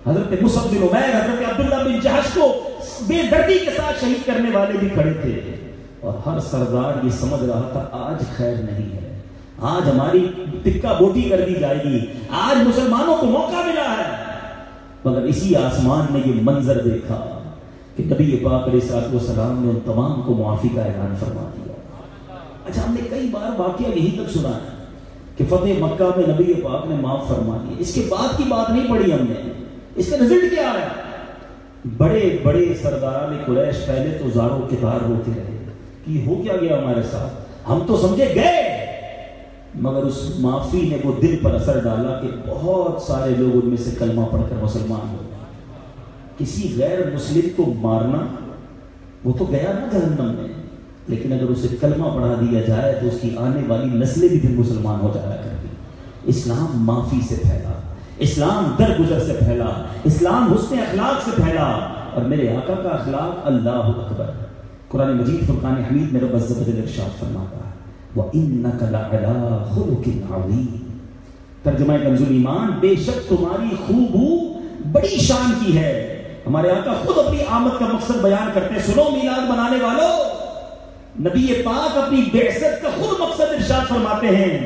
A: حضرت مصعب بن عمیر، حضرت عبداللہ بن جہش کو بے دردی کے ساتھ شہید کرنے والے بھی کھڑے تھے، اور ہر سردار یہ سمجھ رہا تھا آج خیر نہیں ہے، آج ہماری ٹکا بوٹی کر دی جائے گی، آج مسلمانوں کو موقع ملا ہے، مگر اسی آسمان نے یہ منظر دیکھا کہ نبی پاک علیہ السلام نے ان تمام کو معافی کا اعلان فرما دیا۔ اچھا، ہم نے کئی بار واقعہ یہی تک سنا ہے کہ فتح مکہ میں نبی پاک نے معاف فرما دیا، اس کے بعد کی بات نہیں پڑھی ہم نے، اس کا رزلٹ کیا ہے؟ بڑے بڑے سرداران قریش پہلے تو زاروں کتار روتے رہے کہ ہو کیا گیا ہمارے ساتھ، ہم تو سمجھے گئے، مگر اس معافی نے وہ دل پر اثر ڈالا کہ بہت سارے لوگ ان میں سے کلمہ پڑھ کر مسلمان ہو گئے۔ کسی غیر مسلم کو مارنا، وہ تو گیا نا جہنم میں، لیکن اگر اسے کلمہ پڑھا دیا جائے تو اس کی آنے والی نسلیں بھی پھر مسلمان ہو جایا کرتی۔ اسلام معافی سے پھیلا، اسلام درگزر سے پھیلا، اسلام حسن اخلاق سے پھیلا، اور میرے آقا کا اخلاق اللہ اکبر۔ قرآن مجید فرقان حمید میں رب عز و جل ارشاد فرماتا ہے وَإِنَّكَ لَعَلَىٰ خُلُقٍ عَظِيمٍ، ترجمہ کنز ایمان، بے شک تمہاری خوبو بڑی شان کی ہے۔ ہمارے آقا خود اپنی آمد کا مقصد بیان کرتے ہیں، سنو میلاد منانے والوں، نبی پاک اپنی بعثت کا خود مقصد ارشاد فرماتے ہیں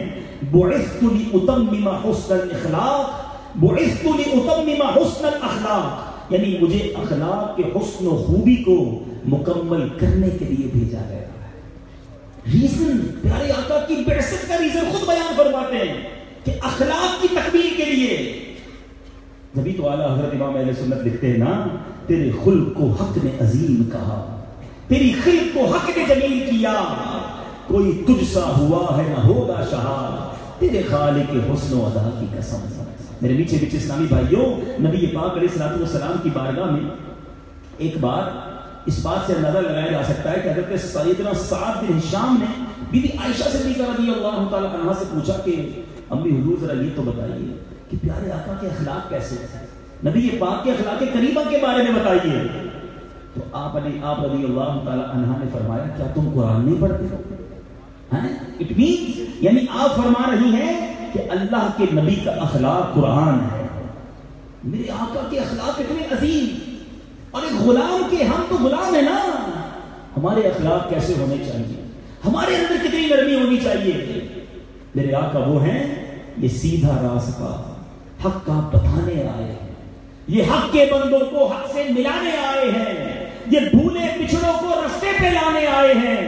A: بُعِثْتُ لِأُتَمِّمَ حُسْنَ الْإِخْلَاقِ، بُعِثْتُ لِأُتَمِّمَ حُسْنَ الْأَخْلَاقِ، یعنی مجھے اخلاق کے حسن و خوبی کو مکمل کرنے کے لیے بھیجا گیا ہے۔ ریزن، پیارے آقا کی بعثت کا ریزن خود بیان فرماتے ہیں کہ اخلاق کی تکمیل کے لیے۔ جبھی تو اعلیٰ حضرت امام اہل سنت لکھتے ہیں نا، تیرے خلق کو حق نے عظیم کہا، تیری خلق کو حق نے جمیل کیا، کوئی تجھ سا ہوا ہے نہ ہوگا شہاد، تیرے خالق حسن و ادا کی قسم۔ میرے نیچے بیچ اسلامی بھائیوں، نبی پاک علیہ السلام کی بارگاہ میں ایک بار اس بات سے اندازہ لگایا جا سکتا ہے کہ حضرت سیدنا سعد بن ہشام نے بی بی عائشہ صدیقہ رضی اللہ تعالیٰ عنہا سے پوچھا کہ امی حضور ذرا یہ تو بتائیے کہ پیارے آقا کے اخلاق کیسے ہیں، نبی پاک کے اخلاق کریمہ کے بارے میں بتائیے۔ تو آپ رضی اللہ تعالیٰ عنہ نے فرمایا کیا تم قرآن نہیں پڑھتے ہو؟ اٹ مینز، یعنی آپ فرما رہی ہیں کہ اللہ کے نبی کا اخلاق قرآن ہے۔ میرے آقا کے اخلاق اتنے عظیم، اور ایک غلام کے، ہم تو غلام ہیں نا، ہمارے اخلاق کیسے ہونے چاہیے، ہمارے اندر کتنی نرمی ہونی چاہیے۔ میرے آقا وہ ہیں، یہ سیدھا راستہ حق کا بتانے آئے ہیں، یہ حق کے بندوں کو حق سے ملانے آئے ہیں، یہ بھولے پچھڑوں کو رستے پہ لانے آئے ہیں،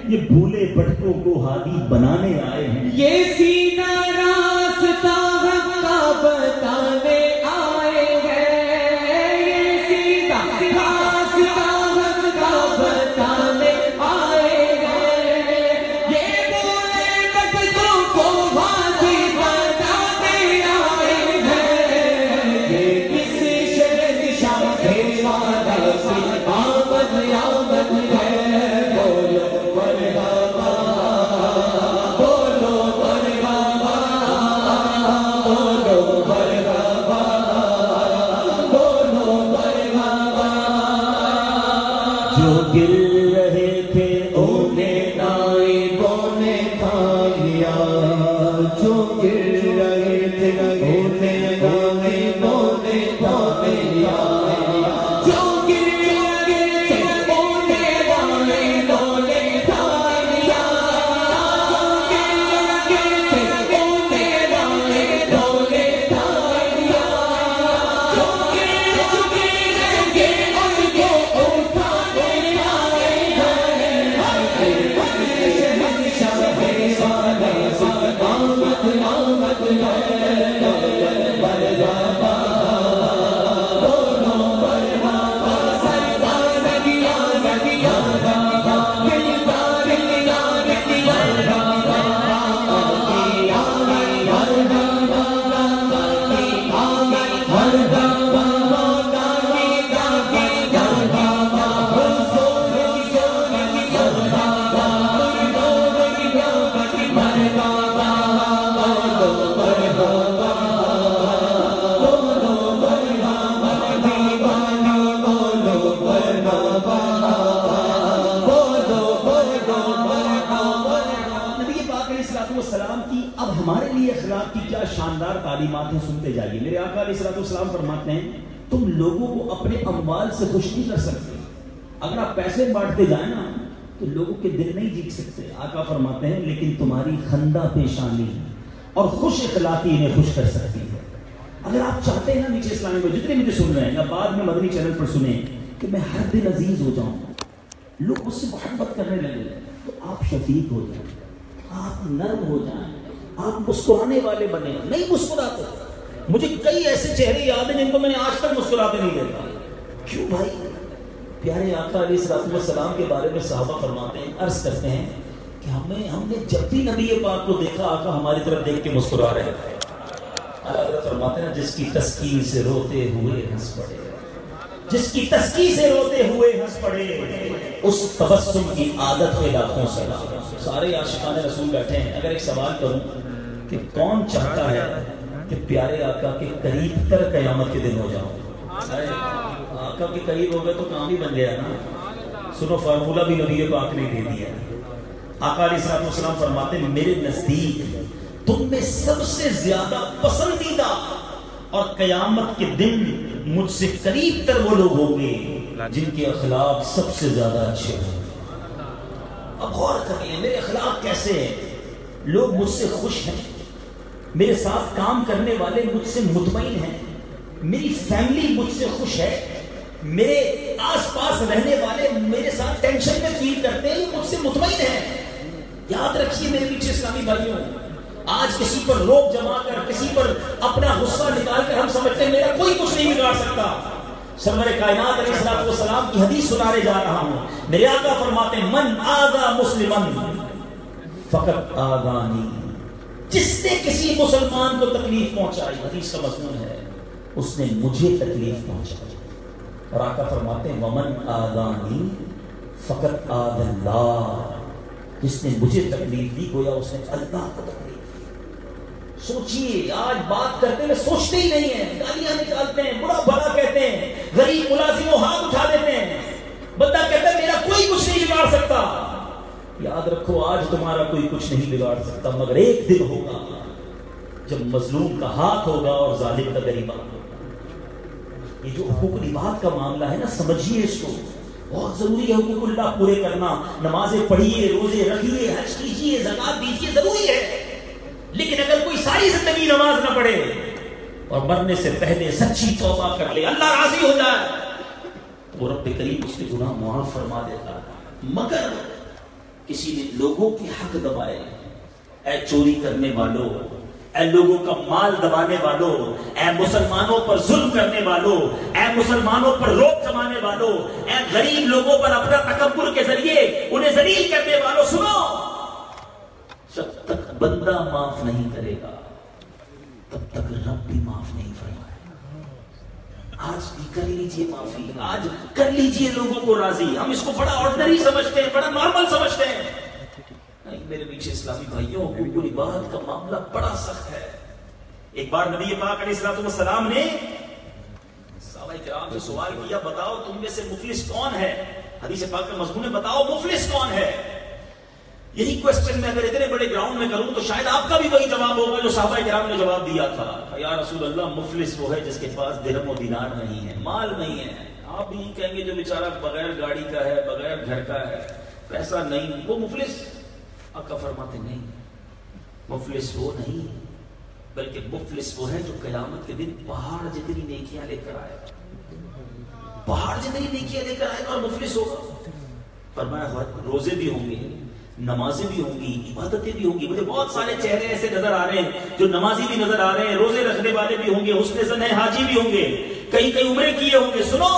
A: یہ بھولے بھٹکوں کو ہادی بنانے آئے ہیں،
B: یہ سیدھا راستہ حق کا بتانے آئے ہیں،
A: شاندار تعلیمات ہیں، سنتے جائیے۔ میرے آقا علیہ السلام فرماتے ہیں تم لوگوں کو اپنے اموال سے خوش نہیں کر سکتے، اگر آپ پیسے بانٹتے جائیں نا تو لوگوں کے دل نہیں جیت سکتے. آقا فرماتے ہیں لیکن تمہاری خندہ پیشانی اور خوش اخلاقی انہیں خوش کر سکتی ہے. اگر آپ چاہتے ہیں نا نیچے اسلامی میں جتنے مجھے سن رہے ہیں یا بعد میں مدنی چینل پر سنیں کہ میں ہر دن عزیز ہو جاؤں, لوگ اس سے محبت کرنے لگے, تو آپ شفیق ہو جائیں, آپ نرم ہو جائیں, آپ مسکرانے والے بنے. نہیں مسکراتے, مجھے کئی ایسے چہرے یاد ہیں جن کو میں نے آج تک مسکراتے نہیں دیکھا. کیوں بھائی؟ پیارے آقا علیہ الصلوۃ والسلام کے بارے میں صحابہ فرماتے ہیں, عرض کرتے ہیں کہ ہم نے جب بھی نبی پاک کو دیکھا آقا ہماری طرف دیکھ کے مسکرا رہے ہیں. حضرت فرماتے ہیں جس کی تسکین سے روتے ہوئے ہنس پڑے, جس کی تسکین سے روتے ہوئے ہنس پڑے, اس تبسم کی عادت کے لاکھوں سلام. سارے عاشقان رسول بیٹھے ہیں. اگر ایک سوال کروں کہ کون چاہتا ہے کہ پیارے آقا کے قریب تر قیامت کے دن ہو جاؤں؟ آقا کے قریب ہو گئے تو کام ہی بن گیا نا. سنو فارمولہ بھی نبی پاک نے دے دیا. آقا علیہ الصلوۃ والسلام فرماتے ہیں میرے نزدیک تم میں سب سے زیادہ پسندیدہ اور قیامت کے دن مجھ سے قریب تر وہ لوگ ہوں گے جن کے اخلاق سب سے زیادہ اچھے ہوں. اب غور کریے میرے اخلاق کیسے ہیں. لوگ مجھ سے خوش ہیں, میرے ساتھ کام کرنے والے مجھ سے مطمئن ہیں, میری فیملی مجھ سے خوش ہے, میرے آس پاس رہنے والے میرے ساتھ ٹینشن میں فیل کرتے ہیں, مجھ سے مطمئن ہیں. یاد رکھیے میرے پیچھے اسلامی بھائیوں, آج کسی پر روک جما کر, کسی پر اپنا غصہ نکال کر ہم سمجھتے ہیں میرا کوئی کچھ نہیں بگاڑ سکتا. سرور کائنات علیہ الصلوۃ والسلام کی حدیث سنانے جا رہا ہوں. میرے آقا فرماتے ہیں من آذا مسلمن فقط آذانی, جس نے کسی مسلمان کو تکلیف پہنچائی, حدیث کا مضمون ہے, اس نے مجھے تکلیف پہنچائی. اور آقا فرماتے ہیں ومن آذانی فقط آذ اللہ, جس نے مجھے تکلیف دی گویا اس نے اللہ کو تکلیف. سوچئے آج بات کرتے ہیں سوچتے ہی نہیں ہیں, گالیاں نکالتے ہیں, برا بھلا کہتے ہیں, غریب ملازم و ہاتھ اٹھا دیتے ہیں. بندہ کہتا ہے میرا کوئی کچھ نہیں بگاڑ سکتا. یاد رکھو آج تمہارا کوئی کچھ نہیں بگاڑ سکتا, مگر ایک دن ہوگا جب مظلوم کا ہاتھ ہوگا اور ظالم کا گریبان ہوگا. یہ جو حقوق العباد کا معاملہ ہے نا, سمجھیے اس کو, بہت ضروری ہے حقوق اللہ پورے کرنا. نمازیں پڑھیے, روزے رکھیے, حج کیجیے, زکات دیجیے, ضروری ہے. لیکن اگر کوئی ساری زندگی نماز نہ پڑھے اور مرنے سے پہلے سچی توبہ کر لے, اللہ راضی ہو جائے, تو رب کریم اس کے گناہ معاف فرما دیتا ہے. مگر کسی نے لوگوں کے حق دبائے, اے چوری کرنے والوں, اے لوگوں کا مال دبانے والوں, اے مسلمانوں پر ظلم کرنے والوں, اے مسلمانوں پر روک جمانے والوں, اے غریب لوگوں پر اپنا تکبر کے ذریعے انہیں ذلیل کرنے والوں, سنو, جب تک بندہ معاف نہیں کرے گا تب تک رب بھی معاف نہیں فرمائے گا. آج بھی کر لیجئے معافی, آج کر لیجئے لوگوں کو راضی. ہم اس کو بڑا آرڈنری سمجھتے ہیں, بڑا نارمل سمجھتے ہیں. میرے پیچھے اسلامی بھائیوں, حقوق العباد کا معاملہ بڑا سخت ہے. ایک بار نبی پاک علیہ الصلوۃ والسلام نے صحابہ کرام سے سوال کیا, بتاؤ تم میں سے مفلس کون ہے؟ حدیث پاک کا مضمون ہے بتاؤ مفلس کون ہے. یہی کوسچن میں اگر اتنے بڑے گراؤنڈ میں کروں تو شاید آپ کا بھی وہی جواب ہوگا جو صحابہ کرام نے جواب دیا تھا. یا رسول اللہ, مفلس وہ ہے جس کے پاس درہم و دینار نہیں ہے, مال نہیں ہے. آپ بھی کہیں گے جو بیچارہ بغیر گاڑی کا ہے, بغیر گھر کا ہے, پیسہ نہیں, وہ مفلس. آقا فرماتے نہیں, مفلس وہ نہیں, بلکہ مفلس وہ ہے جو قیامت کے دن پہاڑ جتنی نیکیاں لے کر آئے گا, پہاڑ جتنی نیکیاں لے کر آئے گا اور مفلس ہوگا. فرمایا روزے بھی ہوں گے, نمازیں بھی ہوں گی, عبادتیں بھی ہوں گی. مجھے بہت سارے چہرے ایسے نظر آ رہے ہیں جو نمازی بھی نظر آ رہے ہیں, روزے رکھنے والے بھی ہوں گے, حسن زن حاجی بھی ہوں گے, کئی کئی عمرے کیے ہوں گے. سنو,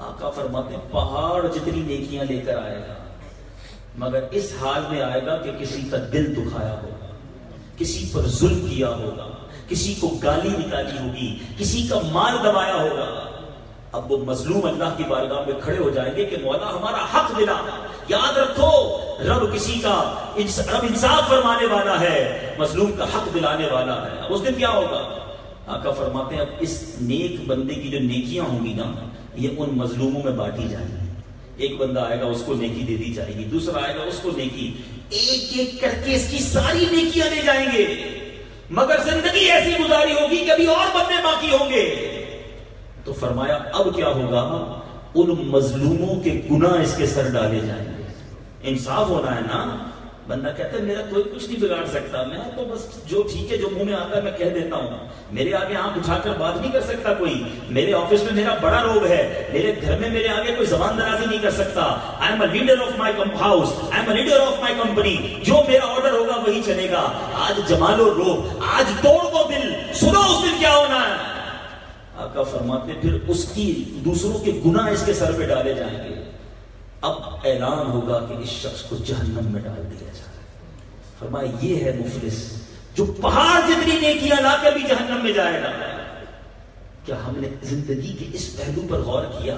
A: آقا فرماتے ہیں پہاڑ جتنی نیکیاں لے کر آئے گا, مگر اس حال میں آئے گا کہ کسی کا دل دکھایا ہوگا, کسی پر ظلم کیا ہوگا, کسی کو گالی نکالی ہوگی, کسی کا مال دبایا ہوگا. اب وہ مظلوم اللہ کی بارگاہ میں کھڑے ہو جائیں گے کہ مولا ہمارا حق دلا. یاد رکھو, رب کسی کا رب انصاف فرمانے والا ہے, مظلوم کا حق دلانے والا ہے. اب اس دن کیا ہوگا؟ آقا فرماتے ہیں اب اس نیک بندے کی جو نیکیاں ہوں گی نا, یہ ان مظلوموں میں بانٹی جائیں گی. ایک بندہ آئے گا, اس کو نیکی دے دی جائے گی, دوسرا آئے گا, اس کو نیکی, ایک ایک کر کے اس کی ساری نیکیاں لے جائیں گے. مگر زندگی ایسی گزاری ہوگی کہ ابھی اور بندے باقی ہوں گے. تو فرمایا اب کیا ہوگا, ان مظلوموں کے گناہ اس کے سر ڈالے جائیں گے. انصاف ہونا ہے نا. بندہ کہتا ہے میرا کوئی کچھ نہیں بگاڑ سکتا, میں تو بس جو ٹھیک ہے جو منہ میں آتا ہے میں کہہ دیتا ہوں. میرے آگے آنکھ اٹھا کر بات نہیں کر سکتا کوئی. میرے آفس میں میرا بڑا روب ہے, میرے گھر میں میرے آگے کوئی زبان درازی نہیں کر سکتا. I am a leader of my house, I am a leader of my company. جو میرا آرڈر ہوگا وہی چلے گا. آج جمال و روب, آج توڑ دو دل, سنو اس دن کیا ہونا ہے. آقا فرماتے پھر اس کی دوسروں کے گناہ اس کے سر پہ ڈالے جائیں گے. اب اعلان ہوگا کہ اس شخص کو جہنم میں ڈال دیا جائے. فرمایا یہ ہے مفلس جو پہاڑ جتنی نیکیاں لا کر بھی جہنم میں جائے گا. کیا ہم نے زندگی کے اس پہلو پر غور کیا؟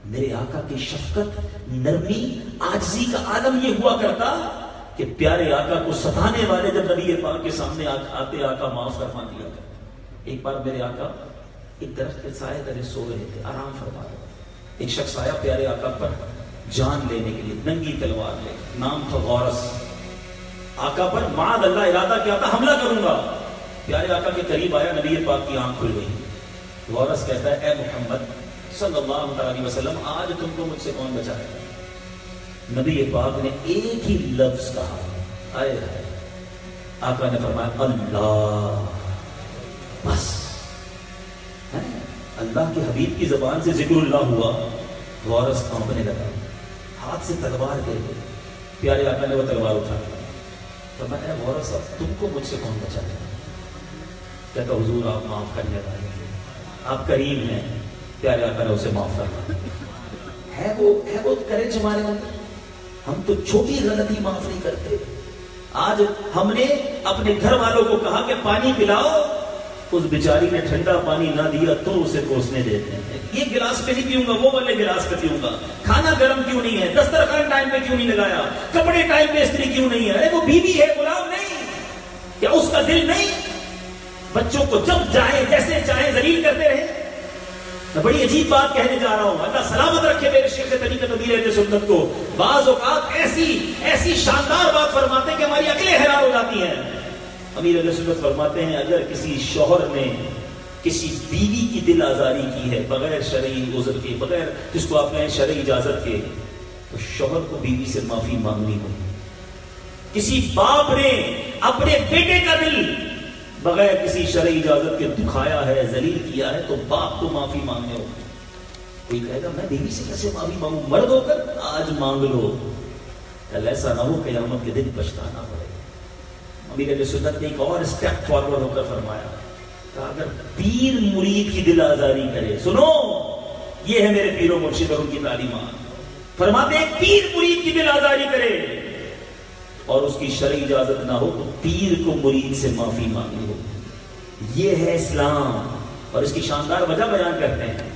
A: میرے آقا کی شفقت, نرمی, عاجزی کا عالم یہ ہوا کرتا کہ پیارے آقا کو ستانے والے جب نبی پاک کے سامنے آتے آقا معاف فرما دیا کرتے. ایک بار میرے آقا ایک درخت کے سائے تلے سو رہے تھے, آرام فرما رہے تھے. ایک شخص آیا پیارے آقا پر جان لینے کے لیے, ننگی تلوار لے, نام تھا غورس. آقا پر معاذ اللہ ارادہ کیا تھا حملہ کروں گا. پیارے آقا کے قریب آیا, نبی پاک کی آنکھ کھل گئی. غورس کہتا ہے اے محمد صلی اللہ علیہ وسلم, آج تم کو مجھ سے کون بچائے گا؟ نبی پاک نے ایک ہی لفظ کہا, آئے ہائے. آقا نے فرمایا اللہ. بس اللہ کے حبیب کی زبان سے ذکر اللہ ہوا. غورس کانپنے لگا, ہاتھ سے تلوار گر گئی. پیارے آقا نے وہ تلوار اٹھا لیا. فرمایا غورس اب تم کو مجھ سے کون بچائے گا؟ کہتا حضور آپ معاف کرنے والے, آپ کریم ہیں. پیارے آقا نے اسے معاف کرنا. ہے وہ کریج ہمارے اندر. ہم تو چھوٹی غلطی معاف نہیں کرتے. آج ہم نے اپنے گھر والوں کو کہا کہ پانی پلاؤ, اس بیچاری نے ٹھنڈا پانی نہ دیا تو اسے کوسنے دیتے ہیں. یہ گلاس پہ نہیں پیوں گا, وہ والے گلاس پہ پیوں گا. کھانا گرم کیوں نہیں ہے, دسترخوان ٹائم پہ کیوں نہیں لگایا, کپڑے ٹائم پہ استری کیوں نہیں ہے. ارے وہ بیوی ہے, غلام نہیں. کیا اس کا دل نہیں؟ بچوں کو جب جائیں جیسے چاہیں ذلیل کرتے رہے. میں بڑی عجیب بات کہنے جا رہا ہوں, اللہ سلامت رکھے میرے شیخ طریقت امیر اہل سنت کو. بعض اوقات ایسی شاندار بات فرماتے ہیں کہ ہماری عقلیں حیران ہو جاتی ہیں. امیر اہل سنت فرماتے ہیں اگر کسی شوہر نے کسی بیوی کی دل آزاری کی ہے بغیر شرعی عذر کے, بغیر جس کو آپ کہیں شرعی اجازت کے, تو شوہر کو بیوی سے معافی مانگنی ہوگی. کسی باپ نے اپنے بیٹے کا دل بغیر کسی شرعی اجازت کے دکھایا ہے, ذلیل کیا ہے, تو باپ کو معافی مانگنے ہوگی. کوئی کہے گا میں بیوی سے کیسے معافی مانگوں؟ مرد ہو کر آج مانگ لو, کل ایسا نہ ہو قیامت کے دن پچھتانا پڑے. امیر اہل سنت نے ایک اور اسٹیپ فارورڈ ہو کر فرمایا کہ اگر پیر مرید کی دل آزاری کرے, سنو یہ ہے میرے پیر و مرشد اور ان کی تعلیمات. فرماتے ہیں پیر مرید کی دل آزاری کرے اور اس کی شرعی اجازت نہ ہو تو پیر کو مرید سے معافی مانگنی ہو. یہ ہے اسلام. اور اس کی شاندار وجہ بیان کرتے ہیں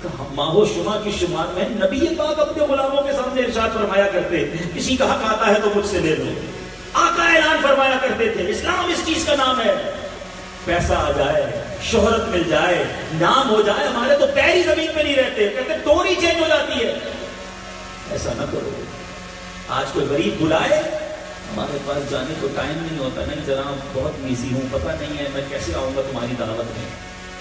A: کہ ماہ و شما کی شمار میں نبی پاک اپنے غلاموں کے سامنے ارشاد فرمایا کرتے کسی کا حق آتا ہے تو مجھ سے لے لو. آقا اعلان فرمایا کرتے تھے اسلام اس چیز کا نام ہے. پیسہ آ جائے, شہرت مل جائے, نام ہو جائے, ہمارے تو پیر ہی زمین پہ نہیں رہتے. کہتے ٹون ہی چینج ہو جاتی ہے. ایسا نہ کرو. آج کوئی غریب بلائے, ہمارے پاس جانے کو ٹائم نہیں ہوتا. نہیں جناب بہت بیزی ہوں, پتہ نہیں ہے میں کیسے آؤں گا تمہاری دعوت میں.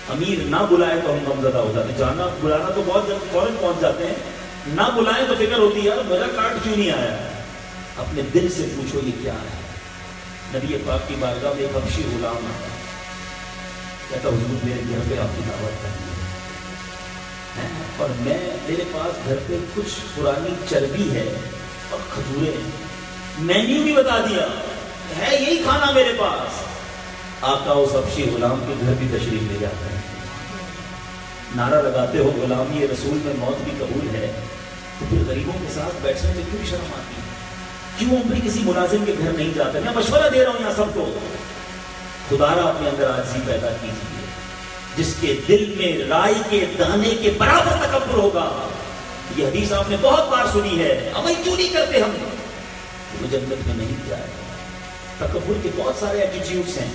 A: امیر نہ بلائے تو ہم غمزدہ ہو جاتے ہیں. جانا بلانا تو بہت جلد فوراً پہنچ جاتے ہیں, نہ بلائیں تو فکر ہوتی ہے یار میرا کارڈ کیوں نہیں آیا. اپنے دل سے پوچھو یہ کیا ہے. نبی پاک کی بارگاہ میں ایک حبشی غلام آتا, کہتا حضور میرے گھر پہ آپ کی دعوت کرنی ہے اور میرے پاس گھر پہ کچھ پرانی چربی ہے اور کھجورے ہیں. مینیو بھی بتا دیا ہے, یہی کھانا میرے پاس. آقا اس حبشی غلام کے گھر بھی تشریف لے جاتا ہے. نعرہ لگاتے ہو غلامی رسول میں موت بھی قبول ہے, تو پھر غریبوں کے ساتھ بیٹھنے میں کیوں شرم آتی ہے؟ کیوں اپنی کسی ملازم کے گھر نہیں جاتے؟ میں مشورہ دے رہا ہوں یہاں سب کو, خدا را اپنے اندر عاجزی پیدا کیجیے. جس کے دل میں رائی کے دانے کے برابر تکبر ہوگا, یہ حدیث آپ نے بہت بار سنی ہے, عمل کیوں نہیں کرتے ہم, وہ جنت میں نہیں جائے. تکبر کے بہت سارے ایٹیٹیوڈز ہیں.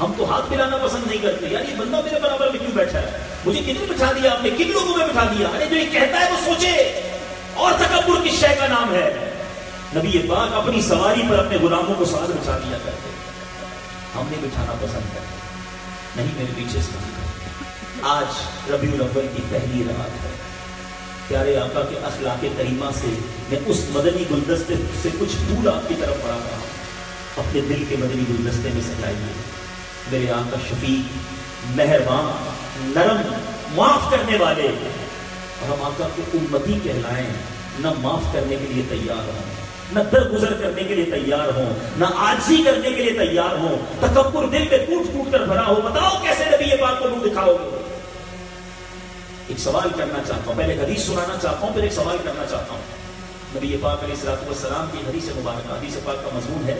A: ہم تو ہاتھ ملانا پسند نہیں کرتے, یار یہ بندہ میرے برابر میں کیوں بیٹھا ہے, مجھے کتنے بٹھا دیا آپ نے, کن لوگوں میں بٹھا دیا. ارے جو یہ کہتا ہے وہ سوچے. اور تکبر کس شے کا نام ہے؟ نبی پاک اپنی سواری پر اپنے غلاموں کو ساتھ بٹھا دیا کرتے. ہم نے بٹھانا پسند کرتے نہیں, میرے پیچھے سے. آج ربیع الاول کی پہلی رات ہے, پیارے آقا کے اخلاق کریمہ سے میں اس مدنی گلدستے سے کچھ پھول آپ کی طرف پڑھا رہا ہوں، اپنے دل کے مدنی گلدستے میں سجائیے۔ میرے آقا شفیق، مہربان، نرم، معاف کرنے والے، اور ہم آقا کے امتی کہلائیں، نہ معاف کرنے کے لیے تیار ہوں، نہ درگزر کرنے کے لیے تیار ہوں، نہ عاجزی کرنے کے لیے تیار ہوں، تکبر دل میں ٹوٹ ٹوٹ کر بھرا ہو، بتاؤ کیسے نبی پاک کو منہ دکھاؤ گے؟ ایک سوال کرنا چاہتا ہوں، پہلے حدیث سنانا چاہتا ہوں، پھر ایک سوال کرنا چاہتا ہوں۔ نبی پاک علیہ الصلوۃ والسلام کی حدیث مبارکہ، حدیث پاک کا مضمون ہے،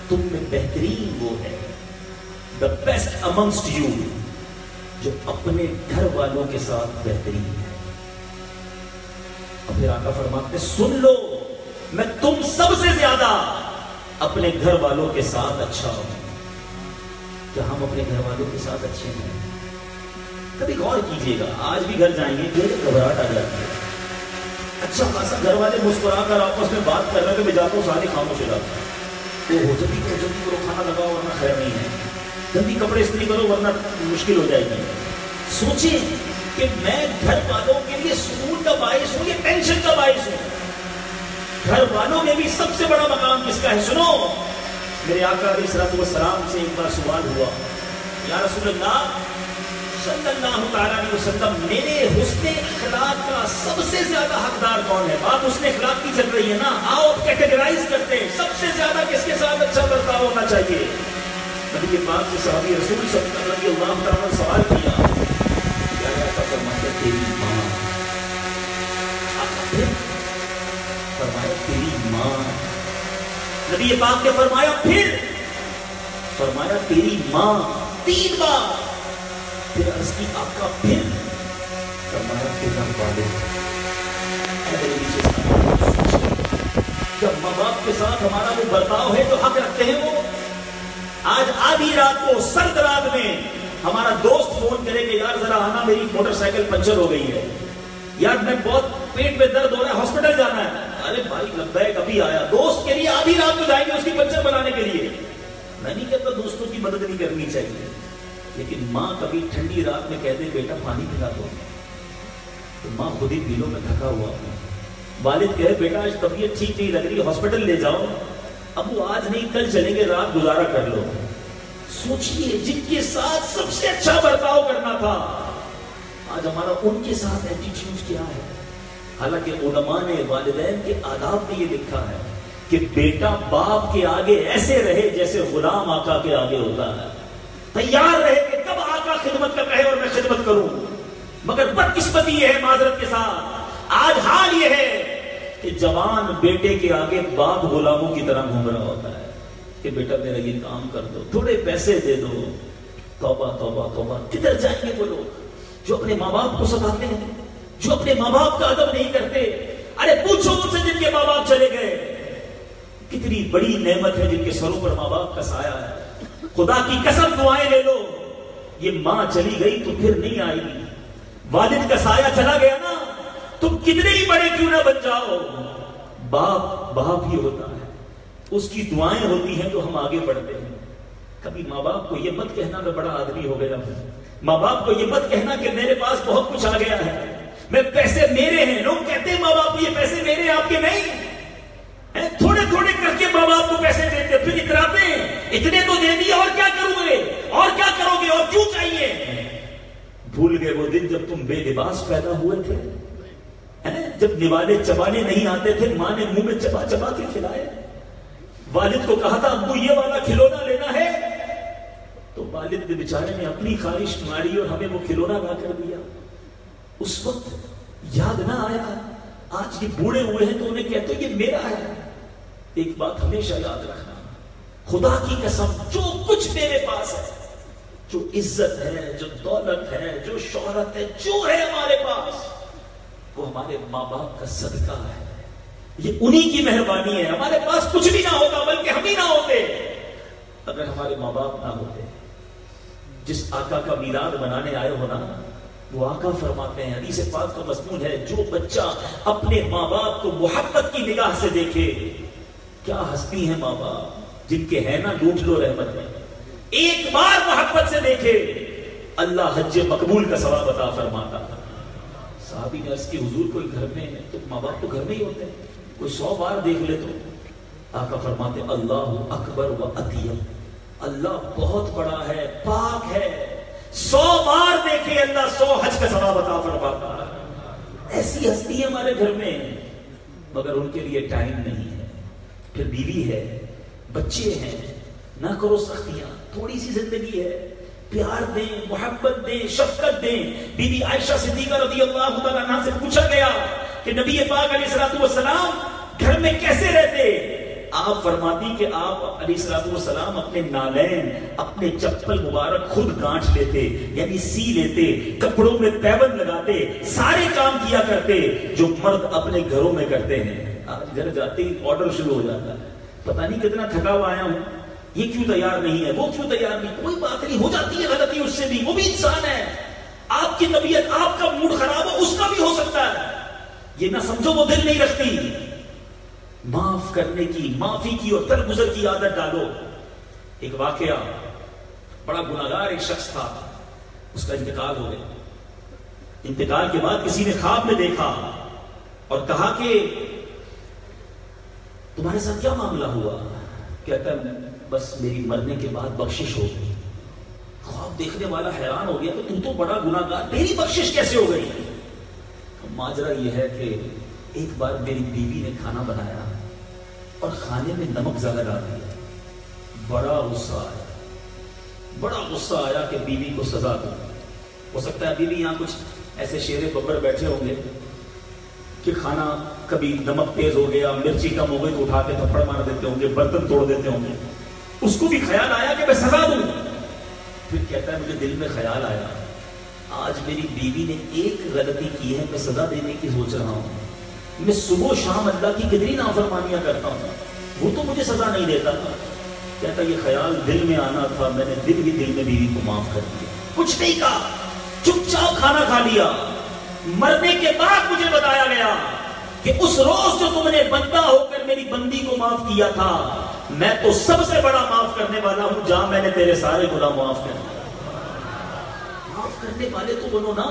A: تم میں بہترین وہ ہے، the best amongst you، جو اپنے گھر والوں کے ساتھ بہترین ہے۔ اور پھر آقا فرماتے سن لو، میں تم سب سے زیادہ اپنے گھر والوں کے ساتھ اچھا ہوں۔ کیا ہم اپنے گھر والوں کے ساتھ اچھے ہیں؟ کبھی غور کیجئے گا، آج بھی گھر جائیں گے پھر گھبراہٹ آ جاتی ہے، اچھا خاصا گھر والے مسکرا کر آپس میں بات کر رہے ہیں، میں جاتا ہوں سارے خاموش ہو جاتا ہے، وہ جلدی کرو کھانا لگاؤ ورنہ خیر نہیں ہے، جلدی کپڑے استری کرو ورنہ مشکل ہو جائے گی۔ سوچیں کہ میں گھر والوں کے لیے سکون کا باعث ہوں یا ٹینشن کا باعث ہوں؟ گھر والوں میں بھی سب سے بڑا مقام کس کا ہے؟ سنو، میرے آقا علیہ الصلوۃ والسلام سے ایک بار سوال ہوا، یا رسول اللہ صلی اللہ تعالیٰ علیہ وسلم، میرے حسن اخلاق کا سب سے زیادہ حقدار کون ہے؟ بات حسن اخلاق کی چل رہی ہے نا، آؤ کیٹیگرائز کرتے ہیں، سب سے زیادہ کس کے ساتھ اچھا برتاؤ ہونا چاہیے؟ نبی کے پاک سے صحابی رسول صلی اللہ تعالیٰ نے سوال کیا، فرمایا تیری ماں، فرمایا تیری ماں، نبی پاک نے فرمایا پھر، فرمایا تیری ماں، 3 بار، پھر عرض کی آقا پھر، فرمایا تیرا والد۔ جب ماں باپ کے ساتھ ہمارا وہ برتاؤ ہے تو حق رکھتے ہیں وہ۔ آج آدھی رات کو، سرد رات میں ہمارا دوست فون کرے کہ یار ذرا آنا، میری موٹر سائیکل پنچر ہو گئی ہے، یار میں بہت پیٹ میں درد ہو رہا ہے، ہاسپٹل جانا ہے۔ ارے بھائی لبیک، ابھی آیا، دوست کے لیے آدھی رات کو جائیں گے اس کی پنچر بنانے کے لیے۔ میں نہیں کہتا دوستوں کی مدد نہیں کرنی چاہیے، لیکن ماں کبھی ٹھنڈی رات میں کہتے بیٹا پانی پلا دو، تو ماں خود ہی پیلوں میں تھکا ہوا، والد کہے بیٹا آج طبیعت ٹھیک نہیں لگ رہی، ہاسپٹل لے جاؤ، ابو آج نہیں کل چلیں گے، رات گزارا کر لو۔ سوچئے جن کے ساتھ سب سے اچھا برتاؤ کرنا تھا، آج ہمارا ان کے ساتھ ایٹیٹیوڈ کیا ہے؟ حالانکہ علماء نے والدین کے آداب میں یہ لکھا ہے کہ بیٹا باپ کے آگے ایسے رہے جیسے غلام آقا کے آگے ہوتا ہے، تیار رہے کہ کب آقا خدمت کا کہے اور میں خدمت کروں۔ مگر بدقسمتی یہ ہے معذرت کے ساتھ، آج حال یہ ہے کہ جوان بیٹے کے آگے باپ غلاموں کی طرح گھوم رہا ہوتا ہے کہ بیٹا میرا یہ کام کر دو، تھوڑے پیسے دے دو۔ توبہ توبہ توبہ، کدھر جائیں گے وہ لوگ جو اپنے ماں باپ کو ستاتے ہیں، جو اپنے ماں باپ کا ادب نہیں کرتے؟ ارے پوچھو ان سے جن کے ماں باپ چلے گئے، کتنی بڑی نعمت ہے جن کے سروں پر ماں باپ کا سایہ ہے۔ خدا کی قسم دعائیں لے لو، یہ ماں چلی گئی تو پھر نہیں آئے گی، والد کا سایہ چلا گیا نا، تم کتنے ہی بڑے کیوں نہ بن جاؤ، باپ باپ ہی ہوتا ہے، اس کی دعائیں ہوتی ہیں تو ہم آگے بڑھتے ہیں۔ کبھی ماں باپ کو یہ مت کہنا میں بڑا آدمی ہو گیا ہوں، ماں باپ کو یہ مت کہنا کہ میرے پاس بہت کچھ آ گیا ہے، میں پیسے میرے ہیں۔ لوگ کہتے ہیں ماں باپ کو یہ پیسے میرے ہیں، آپ کے نہیں، تھوڑے تھوڑے کر کے ماں باپ کو پیسے دیتے، پھر اتراتے ہیں اتنے تو دے دیے، اور کیا کرو گے، اور کیا کرو گے، اور کیوں چاہیے؟ بھول گئے وہ دن جب تم بے لباس پیدا ہوئے تھے، جب نوالے چبانے نہیں آتے تھے، ماں نے منہ میں چبا چبا کے کھلائے، والد کو کہا تھا ابو یہ والا کھلونا لینا ہے، تو والد نے بیچارے نے اپنی خواہش ماری اور ہمیں وہ کھلونا لا کر دیا۔ اس وقت یاد نہ آیا، آج یہ بوڑھے ہوئے ہیں تو انہیں کہتے یہ میرا ہے۔ ایک بات ہمیشہ یاد رکھنا، خدا کی قسم جو کچھ میرے پاس ہے، جو عزت ہے، جو دولت ہے، جو شہرت ہے، جو ہے ہمارے پاس، وہ ہمارے ماں باپ کا صدقہ ہے، یہ انہی کی مہربانی ہے۔ ہمارے پاس کچھ بھی نہ ہوتا بلکہ ہم ہی نہ ہوتے اگر ہمارے ماں باپ نہ ہوتے۔ جس آقا کا میلاد منانے آئے ہو نا، وہ آقا فرماتے ہیں، حدیث پاک کا مضمون ہے، جو بچہ اپنے ماں باپ کو محبت کی نگاہ سے دیکھے، کیا ہستی ہیں ماں باپ جن کے ہیں نا لوٹ لو رحمت ہے، ایک بار محبت سے دیکھے، اللہ حج مقبول کا ثواب عطا فرماتا۔ صحابی نے عرض کی حضور کوئی گھر میں ہے تو ماں باپ تو گھر میں ہی ہوتے ہیں, کوئی 100 بار دیکھ لے تو. آقا فرماتے اللہ اکبر و اطیب, اللہ بہت بڑا ہے, پاک ہے, 100 بار دیکھے اللہ 100 حج کا ثواب عطا فرماتا ہے. ایسی ہستی ہے ہمارے گھر میں, مگر ان کے لیے ٹائم نہیں ہے. پھر بیوی ہے, بچے ہیں, نہ کرو سختیاں, تھوڑی سی زندگی ہے, پیار دیں, محبت دیں, شفقت دیں. بی بی عائشہ صدیقہ رضی اللہ تعالیٰ عنہا سے پوچھا گیا کہ نبی پاک علیہ السلام گھر میں کیسے رہتے؟ آپ فرماتی کہ آپ علیہ السلام اپنے نالین, اپنے چپل مبارک خود گانٹھ لیتے, یعنی سی لیتے, کپڑوں میں پیبند لگاتے, سارے کام کیا کرتے جو مرد اپنے گھروں میں کرتے ہیں. آج گھر جاتے ہی آرڈر شروع ہو جاتا ہے, پتہ نہیں کتنا تھکا ہوا آیا ہوں, یہ کیوں تیار نہیں ہے, وہ کیوں تیار نہیں. کوئی بات نہیں, ہو جاتی ہے غلطی اس سے بھی, وہ بھی انسان ہے. آپ کی طبیعت, آپ کا موڈ خراب ہو, اس کا بھی ہو سکتا ہے. یہ نہ سمجھو وہ دل نہیں رکھتی. معاف کرنے کی, معافی کی اور درگزر کی عادت ڈالو. ایک واقعہ, بڑا گناہگار ایک شخص تھا, اس کا انتقال ہو گیا. انتقال کے بعد کسی نے خواب میں دیکھا اور کہا کہ تمہارے ساتھ کیا معاملہ ہوا؟ کہتا ہے بس میری مرنے کے بعد بخشش ہو گئی. خواب دیکھنے والا حیران ہو گیا کہ تو بڑا گناہگار, میری بخشش کیسے ہو گئی؟ ماجرا یہ ہے کہ ایک بار میری بیوی نے کھانا بنایا اور کھانے میں نمک زیادہ ڈال دیا. بڑا غصہ آیا کہ بیوی کو سزا دو. ہو سکتا ہے بیوی یہاں کچھ ایسے شیر ببر بیٹھے ہوں گے کہ کھانا کبھی نمک تیز ہو گیا, مرچی کم ہو گئی تو اٹھا کے تھپڑ مار دیتے ہوں گے, برتن توڑ دیتے ہوں گے. اس کو بھی خیال آیا کہ میں سزا دوں. پھر کہتا ہے مجھے دل میں خیال آیا آج میری بیوی نے ایک غلطی کی ہے, میں سزا دینے کی سوچ رہا ہوں. میں صبح و شام اللہ کی کتنی نافرمانیاں کرتا ہوں, وہ تو مجھے سزا نہیں دیتا تھا. کہتا یہ خیال دل میں آنا تھا, میں نے دل ہی دل میں بیوی کو معاف کر دیا. کچھ نہیں کہا, چپ چاپ کھانا کھا لیا. مرنے کے بعد مجھے بتایا گیا کہ اس روز جو تم نے بندہ ہو کر میری بندی کو معاف کیا تھا, میں تو سب سے بڑا معاف کرنے والا ہوں, جہاں میں نے تیرے سارے گناہ معاف کر دیا. معاف کرنے والے تو بنو نا,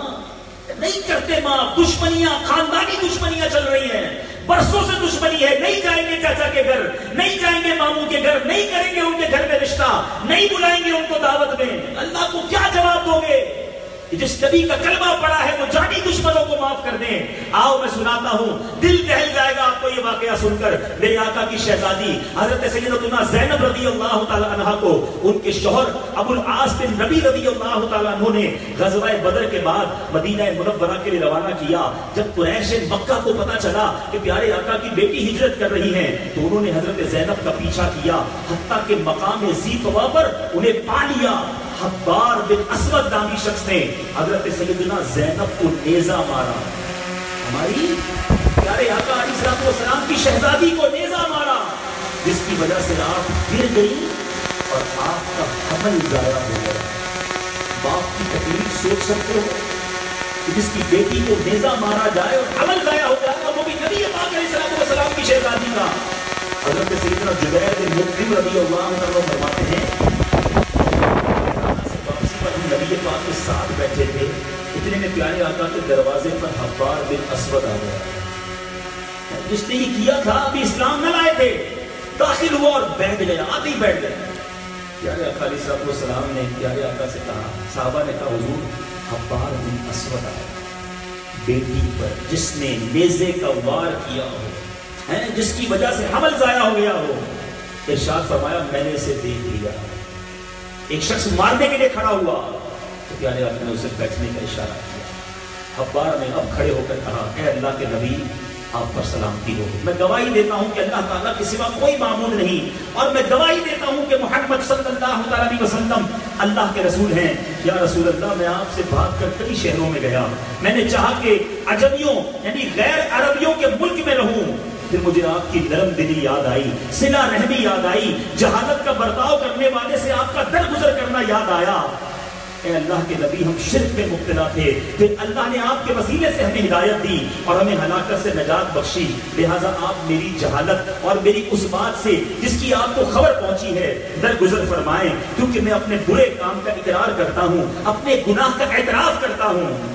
A: نہیں کرتے معاف. دشمنیاں, خاندانی دشمنیاں چل رہی ہیں, برسوں سے دشمنی ہے. نہیں جائیں گے چاچا کے گھر, نہیں جائیں گے ماموں کے گھر, نہیں کریں گے ان کے گھر میں رشتہ, نہیں بلائیں گے ان کو دعوت میں. اللہ کو کیا جواب دو گے؟ جس نبی کا کلمہ پڑا ہے وہ جانی دشمنوں کو معاف کر دیں. آؤ میں سناتا ہوں, دل دہل جائے گا آپ کو یہ واقعہ سن کر. میرے آقا کی شہزادی حضرت سیدتنا زینب رضی اللہ تعالی عنہا کو ان کے شوہر ابو العاص بن ربیع رضی اللہ تعالی عنہ نے غزوہ بدر کے بعد مدینہ منورہ کے لیے روانہ کیا. جب قریش مکہ کو پتا چلا کہ پیارے آقا کی بیٹی ہجرت کر رہی ہیں تو انہوں نے حضرت زینب کا پیچھا کیا, حتیٰ کہ مقام ذی طوا پر انہیں پا لیا. حبار بن اسود نامی شخص نے حضرت سیدنا زینب کو نیزہ مارا. ہماری پیارے آقا علیہ السلام کی شہزادی کو نیزہ مارا, جس کی وجہ سے آپ گر گئی اور آپ کا حمل ضائع ہو گیا. باپ کی تکلیف سوچ سکتے ہو کہ جس کی بیٹی کو نیزہ مارا جائے اور حمل ضائع ہو جائے, اور وہ بھی نبی پاک علیہ السلام کی شہزادی کا. حضرت سیدنا جبیر بن مطعم رضی اللہ عنہ فرماتے ہیں نبی پاک کے ساتھ بیٹھے تھے, اتنے میں پیارے آقا کے دروازے پر حبار بن اسود آ گیا. جس نے یہ کیا تھا ابھی اسلام نہ لائے تھے, داخل ہوا اور بیٹھ گیا, آتے ہی بیٹھ گئے. پیارے آقا علیہ السلام نے پیارے آقا سے کہا, صحابہ نے کہا حضور حبار بن اسود آیا, بیٹی پر جس نے نیزے کا وار کیا ہو, جس کی وجہ سے حمل ضائع ہو گیا ہو. ارشاد فرمایا میں نے اسے دیکھ لیا. ایک شخص مارنے کے لیے کھڑا ہوا تو پیارے آقا نے اسے بیٹھنے کا اشارہ کیا. حبار نے اب کھڑے ہو کر کہا اے اللہ کے نبی آپ پر سلامتی ہو, میں گواہی دیتا ہوں کہ اللہ تعالیٰ کے سوا کوئی معبود نہیں, اور میں گواہی دیتا ہوں کہ محمد صلی اللہ علیہ وسلم اللہ کے رسول ہیں. یا رسول اللہ میں آپ سے بھاگ کر کئی شہروں میں گیا, میں نے چاہا کہ عجمیوں یعنی غیر عربیوں کے ملک میں رہوں, پھر مجھے آپ کی نرم دلی یاد آئی, صلہ رحمی یاد آئی, جہالت کا برتاؤ کرنے والے سے آپ کا درگزر کرنا یاد آیا. اے اللہ کے نبی ہم شرک میں مبتلا تھے, پھر اللہ نے آپ کے وسیلے سے ہمیں ہدایت دی اور ہمیں ہلاکت سے نجات بخشی. لہٰذا آپ میری جہالت اور میری اس بات سے جس کی آپ کو خبر پہنچی ہے درگزر فرمائیں, کیونکہ میں اپنے برے کام کا اقرار کرتا ہوں, اپنے گناہ کا اعتراف کرتا ہوں.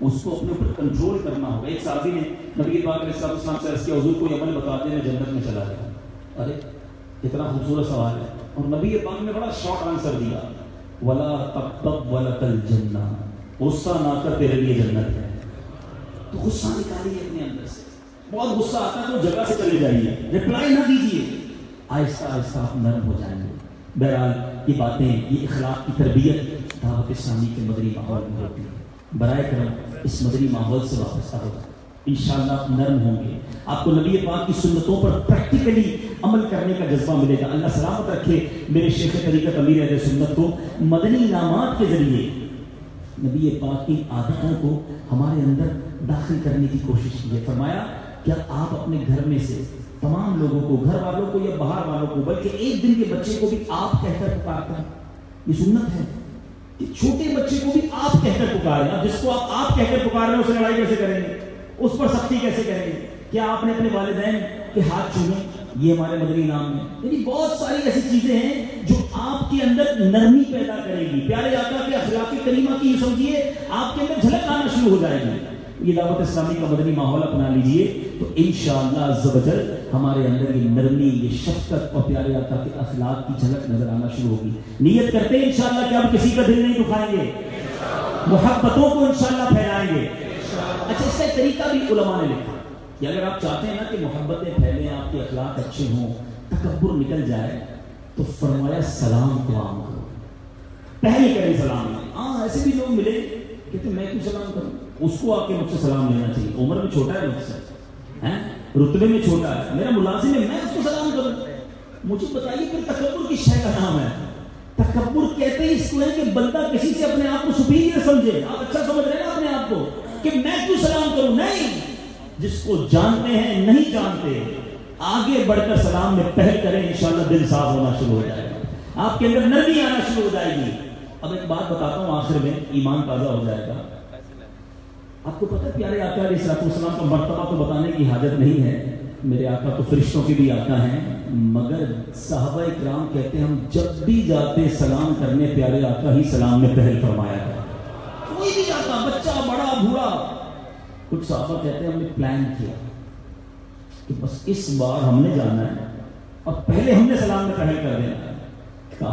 A: اس کو اپنے اوپر کنٹرول کرنا ہوگا. ایک صحابی نے نبی پاک علیہ السلام سے عرض کیا حضور کوئی عمل بتا دیں میں جنت میں چلا جاؤں. ارے کتنا خوبصورت سوال ہے. اور نبی پاک نے بڑا شارٹ آنسر دیا, ولا تغضب ولک الجنہ, غصہ نہ کر تیرے لیے جنت ہے. تو غصہ نکالیے اپنے اندر سے. بہت غصہ آتا ہے تو جگہ سے چلے جائیے, رپلائی نہ دیجیے, آہستہ آہستہ آپ نرم ہو جائیں گے. بہرحال یہ باتیں, یہ اخلاق کی تربیت دعوت اسلامی کے مدنی ماحول میں ہوتی ہے. برائے کرم اس مدنی ماحول سے وابستہ ہو جائیں, انشاءاللہ آپ نرم ہوں گے. آپ کو نبی پاک کی سنتوں پر پریکٹیکلی عمل کرنے کا جذبہ ملے گا. اللہ سلامت رکھے میرے شیخ طریقت امیر اہل سنت کو مدنی انعامات کے ذریعے نبی پاک کی عادتوں کو ہمارے اندر داخل کرنے کی کوشش کی ہے. فرمایا کیا آپ اپنے گھر میں سے تمام لوگوں کو, گھر والوں کو یا باہر والوں کو, بلکہ ایک دن کے بچے کو بھی آپ کہہ کر پکارتے ہیں؟ یہ سنت ہے کہ چھوٹے بچے کو بھی آپ کہہ کر پکاریں. اب جس کو آپ کہہ کر پکار رہے ہیں اسے لڑائی کیسے کریں گے, اس پر سختی کیسے کریں گے؟ کیا آپ نے اپنے والدین کے ہاتھ چھوئے؟ یہ ہمارے مدنی انعام ہے. یعنی بہت ساری ایسی چیزیں ہیں جو آپ کے اندر نرمی پیدا کرے گی. پیارے آقا کے اخلاق کریمہ کی سمجھیے آپ کے اندر جھلک آنا شروع ہو جائے گی. یہ دعوت اسلامی کا مدنی ماحول اپنا لیجئے تو انشاءاللہ عز و جل ہمارے اندر یہ نرمی, یہ شفقت اور پیارے آقا کے اخلاق کی جھلک نظر آنا شروع ہوگی. نیت کرتے ہیں انشاءاللہ کہ ہم کسی کا دل نہیں دکھائیں گے, محبتوں کو انشاءاللہ پھیلائیں گے. اچھا اس کا ایک طریقہ بھی علماء نے لکھا کہ اگر آپ چاہتے ہیں نا کہ محبتیں پھیلیں, آپ کے اخلاق اچھے ہوں, تکبر نکل جائے, تو فرمایا سلام کو عام کرو, پہلے کریں سلام. ہاں ایسے بھی لوگ ملے کہتے میں کیوں سلام کروں, اس کو آ کے مجھ سے سلام لینا چاہیے. عمر میں چھوٹا ہے مجھ سے, رتبے میں چھوٹا ہے, میرا ملازم ہے, میں اس کو سلام کروں. مجھے بتائیے پھر تکبر کس شے کا نام ہے؟ تکبر کہتے ہیں اس کو ہے کہ بندہ کسی سے اپنے آپ کو سپیریئر سمجھے. آپ اچھا سمجھ رہے ہیں نا اپنے آپ کو کہ میں کیوں سلام کروں؟ نہیں, جس کو جانتے ہیں نہیں جانتے, آگے بڑھ کر سلام میں پہل کریں, انشاءاللہ دل صاف ہونا شروع ہو جائے گا, آپ کے اندر نرمی آنا شروع ہو جائے گی. اب ایک بات بتاتا ہوں آخر میں, ایمان تازہ ہو جائے گا. آپ کو پتہ ہے پیارے آقا علیہ السلام کا مرتبہ تو بتانے کی حاجت نہیں ہے, میرے آقا تو فرشتوں کے بھی آقا ہیں, مگر صحابہ اکرام کہتے ہیں ہم جب بھی جاتے سلام کرنے پیارے آقا ہی سلام میں پہل فرمایا تھا. کوئی بھی جاتا, بچہ بڑا بوڑھا. کچھ صحابہ کہتے ہیں ہم نے پلان کیا کہ بس اس بار ہم نے جانا ہے اور پہلے ہم نے سلام میں پہل کر دینا ہے.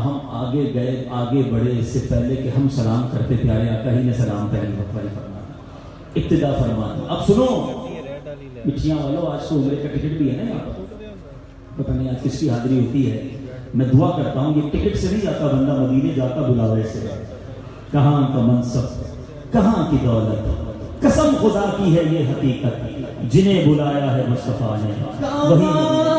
A: ہم آگے گئے, آگے بڑھے, اس سے پہلے کہ ہم سلام کرتے پیارے آقا ہی نے سلام پہل فرمایا, ابتدا فرمایا. اب سنو مٹھیاں والو, آج تو عمرے کا ٹکٹ بھی ہے نا یہاں پر, پتہ نہیں آج کس کی حاضری ہوتی ہے. میں دعا کرتا ہوں یہ ٹکٹ سے نہیں جاتا بندہ, مدینے جاتا بلاوے سے. کہاں کا منصب, کہاں کی دولت, قسم خدا کی ہے یہ حقیقت, جنہیں بلایا ہے مصطفیٰ نے وہی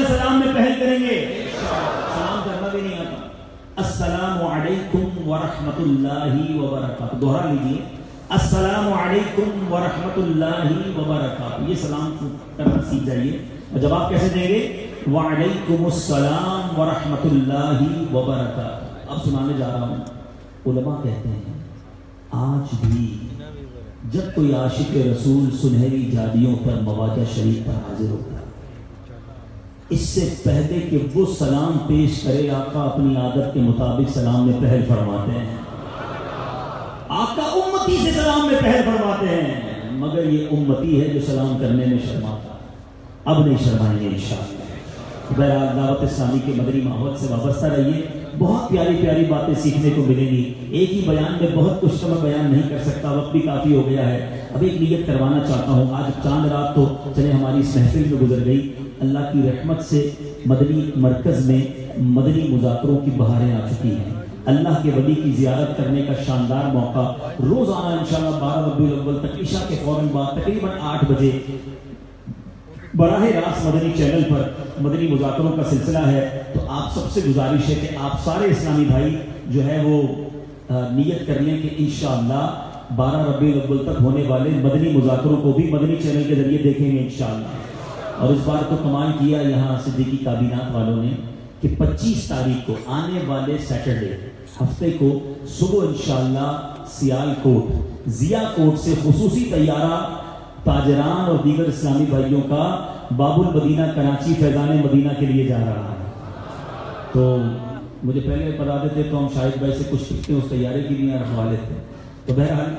A: سلام میں پہل کریں گے. سلام کرنا بھی نہیں آتا. السلام علیکم ورحمۃ اللہ وبرکاتہ, دوہرا لیجیے, السلام علیکم ورحمۃ اللہ وبرکاتہ. یہ سلام کرنا سیکھ جائیے. اور جواب کیسے دیں گے؟ وعلیکم السلام ورحمۃ اللہ وبرکاتہ. اب سنانے جا رہا ہوں. علماء کہتے ہیں آج بھی جب کوئی عاشق رسول سنہری جادیوں پر مواجہ شریف پر حاضر ہوتا ہے, اس سے پہلے کہ وہ سلام پیش کرے آقا اپنی عادت کے مطابق سلام میں پہل فرماتے ہیں. آقا امتی سے سلام میں پہل فرماتے ہیں, مگر یہ امتی ہے جو سلام کرنے میں شرماتا. اب نہیں شرمائیں گے انشاءاللہ. بہرحال دعوت اسلامی کے مدنی ماحول سے وابستہ رہیے, بہت پیاری پیاری باتیں سیکھنے کو ملیں گی. ایک ہی بیان میں بہت کچھ تو میں بیان نہیں کر سکتا, وقت بھی کافی ہو گیا ہے. اب ایک نیت کروانا چاہتا ہوں. آج چاند رات تو چلے ہماری اس محفل میں گزر گئی. اللہ کی رحمت سے مدنی مرکز میں مدنی مذاکروں کی بہاریں آ چکی ہیں. اللہ کے ولی کی زیارت کرنے کا شاندار موقع. روزانہ انشاءاللہ 12 ربیع الاول تک عشاء کے فوراً بعد تقریباً 8 بجے براہ راست مدنی چینل پر مدنی مذاکروں کا سلسلہ ہے. تو آپ سب سے گزارش ہے کہ آپ سارے اسلامی بھائی جو ہے وہ نیت کر لیں کہ انشاءاللہ 12 ربیع الاول تک ہونے والے مدنی مذاکروں کو بھی مدنی چینل کے ذریعے دیکھیں گے انشاءاللہ. اور اس بار تو کمال کیا یہاں صدیقی کابینات والوں نے کہ 25 تاریخ کو آنے والے سیٹرڈے ہفتے کو صبح انشاءاللہ سیال کوٹ ضیا کوٹ سے خصوصی طیارہ تاجران اور دیگر اسلامی بھائیوں کا باب المدینہ کراچی فیضان مدینہ کے لیے جا رہا ہے. تو مجھے پہلے بتا دیتے تو ہم شاہد بھائی سے کچھ لکھتے اس طیارے کی بھی رکھوا لیتے. تو بہرحال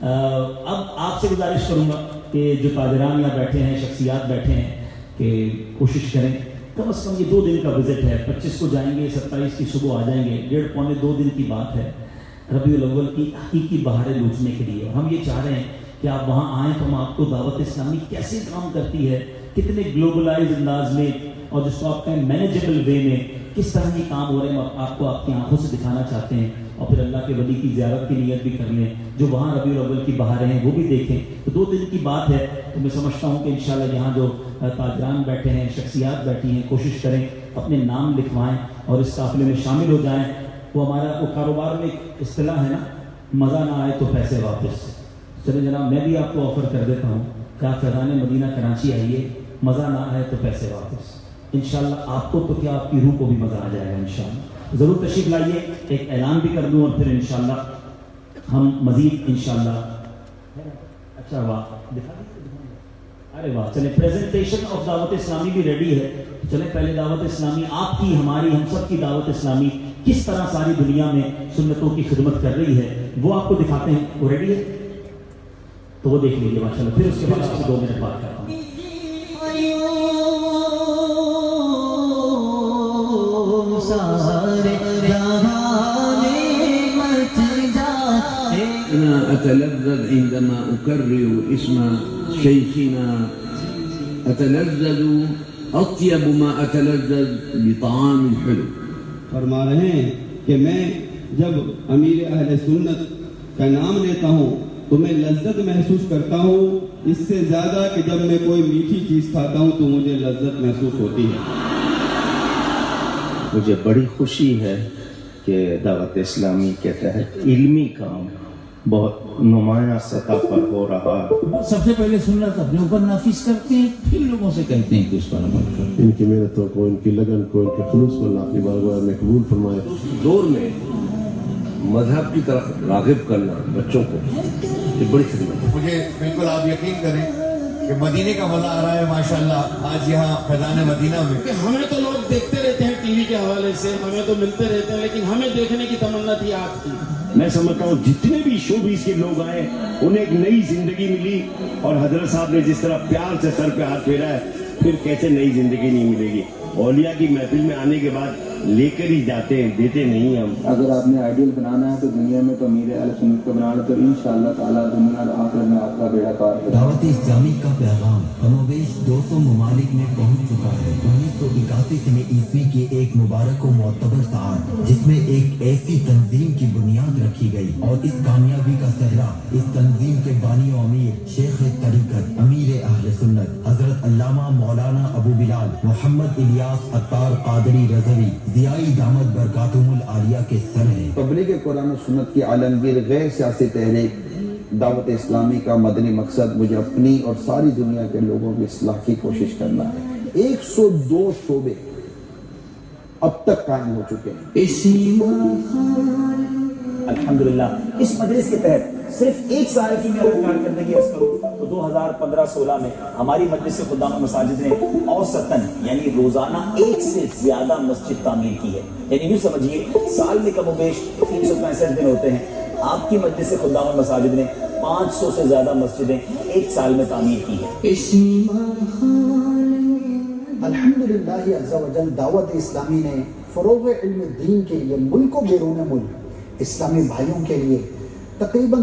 A: اب آپ سے گزارش کروں گا کہ جو تاجران یہاں بیٹھے ہیں شخصیات بیٹھے ہیں کہ کوشش کریں کم از کم یہ 2 دن کا وزٹ ہے. 25 کو جائیں گے 27 کی صبح آ جائیں گے. 1.5 پونے 2 دن کی بات ہے ربیع الاول کی حقیقی بہاریں لوٹنے کے لیے. ہم یہ چاہ رہے ہیں کہ آپ وہاں آئیں تو ہم آپ کو دعوت اسلامی کیسے کام کرتی ہے, کتنے گلوبلائز انداز میں اور جس کو آپ کہیں مینیجبل وے میں کس طرح یہ کام ہو رہے ہیں آپ کو آپ کی آنکھوں سے دکھانا چاہتے ہیں. اور پھر اللہ کے ولی کی زیارت کی نیت بھی کر لیں. جو وہاں ربیع الاول کی بہاریں ہیں وہ بھی دیکھیں. تو 2 دن کی بات ہے. تو میں سمجھتا ہوں کہ انشاءاللہ یہاں جو تاجران بیٹھے ہیں شخصیات بیٹھی ہیں کوشش کریں اپنے نام لکھوائیں اور اس قافلے میں شامل ہو جائیں. وہ ہمارا وہ کاروبار میں ایک اصطلاح ہے نا, مزہ نہ آئے تو پیسے واپس. چلے جناب میں بھی آپ کو آفر کر دیتا ہوں کہ آپ فیضان مدینہ کراچی آئیے, مزہ نہ آئے تو پیسے واپس. انشاءاللہ آپ کو تو کیا آپ کی روح کو بھی مزہ آ جائے گا انشاءاللہ. ضرور تشریف لائیے. ایک اعلان بھی کر دوں اور پھر انشاءاللہ ہم مزید انشاءاللہ. اچھا واہ دکھا دیتے. ارے واہ چلے پریزنٹیشن آف دعوت اسلامی بھی ریڈی ہے. چلے پہلے دعوت اسلامی آپ کی ہماری ہم سب کی دعوت اسلامی کس طرح ساری دنیا میں سنتوں کی خدمت کر رہی ہے وہ آپ کو دکھاتے ہیں. وہ ریڈی ہے تو وہ دیکھ لیجیے ماشاءاللہ. پھر اس کے بعد آپ سے 2 منٹ بات کرتا ہوں.
C: أنا أتلذذ عندما أكرر اسم شيخنا. أتلذذ أطيب ما أتلذذ بطعام الحلو.
D: فرما رہے ہیں کہ میں جب امیر اہل سنت کا نام لیتا ہوں تو میں لذت محسوس کرتا ہوں اس سے زیادہ کہ جب میں کوئی میٹھی چیز کھاتا ہوں تو مجھے لذت محسوس ہوتی ہے.
E: مجھے بڑی خوشی ہے کہ دعوت اسلامی کے تحت علمی کام بہت نمایاں سطح پر ہو رہا ہے.
F: سب سے پہلے سنت اپنے اوپر نافذ کرتے ہیں پھر لوگوں سے کہتے ہیں کہ اس پر عمل کرو.
G: ان کی محنتوں کو ان کی لگن کو ان کے خلوص کو اللہ کی بارگاہ میں قبول فرمائے.
C: دور میں مذہب کی طرف راغب کرنا بچوں کو یہ بڑی خدمت ہے.
H: مجھے بالکل آپ یقین کریں کہ مدینے کا مزہ آ رہا ہے ماشاءاللہ آج یہاں فیضان مدینہ میں.
I: ہمیں تو لوگ دیکھتے رہتے ہیں ٹی وی کے حوالے سے, ہمیں تو ملتے رہتے ہیں, لیکن ہمیں دیکھنے کی تمنا تھی آپ کی.
G: میں سمجھتا ہوں جتنے بھی شوبیز کے لوگ آئے انہیں ایک نئی زندگی ملی اور حضرت صاحب نے جس طرح پیار سے سر پہ ہاتھ پھیرا ہے پھر کیسے نئی زندگی نہیں ملے گی. اولیاء کی محفل میں آنے کے بعد لے کر ہی جاتے ہیں, دیتے نہیں ہم.
J: اگر آپ نے آئیڈیل بنانا ہے تو دنیا میں تو امیر اہل سنت کو بنانا تو انشاءاللہ تعالیٰ دنیا اور آخرت میں آپ کا بیڑا پار کرے.
K: دعوت اسلامی کا پیغام کموبیش 200 ممالک میں پہنچ چکا ہے. 1981 میں عیسوی کی ایک مبارک و معتبر ساعت جس میں ایک ایسی تنظیم کی بنیاد رکھی گئی اور اس کامیابی کا سہرا اس تنظیم کے بانی و امیر شیخ طریقت امیر اہل سنت حضرت علامہ مولانا ابو بلال محمد الیاس عطار قادری رضوی ضیائی دامت برکاتہم العالیہ کے سر ہیں.
J: تبلیغ قرآن و سنت کی عالمگیر غیر سیاسی تحریک دعوت اسلامی کا مدنی مقصد مجھے اپنی اور ساری دنیا کے لوگوں کی اصلاح کی کوشش کرنا ہے. 102 شعبے اب تک قائم ہو چکے ہیں.
A: الحمدللہ اس مجلس کے تحت صرف 1 سال کی میں اگر کارکردگی عرض کروں تو 2015-16 میں ہماری مجلس خدام مساجد نے اوسطاً یعنی روزانہ 1 سے زیادہ مسجد تعمیر کی ہے. یعنی یوں سمجھیے سال میں کم و بیش 365 دن ہوتے ہیں. آپ کی مجلس خدام مساجد نے 500 سے زیادہ مسجدیں 1 سال میں تعمیر کی ہیں.
L: الحمدللہ عز و جل دعوت اسلامی نے فروغ علم دین کے لیے ملک و بیرون ملک اسلامی بھائیوں کے لیے تقریباً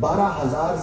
L: 12,000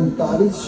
L: 39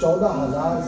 L: 14,000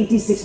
A: 86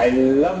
M: I love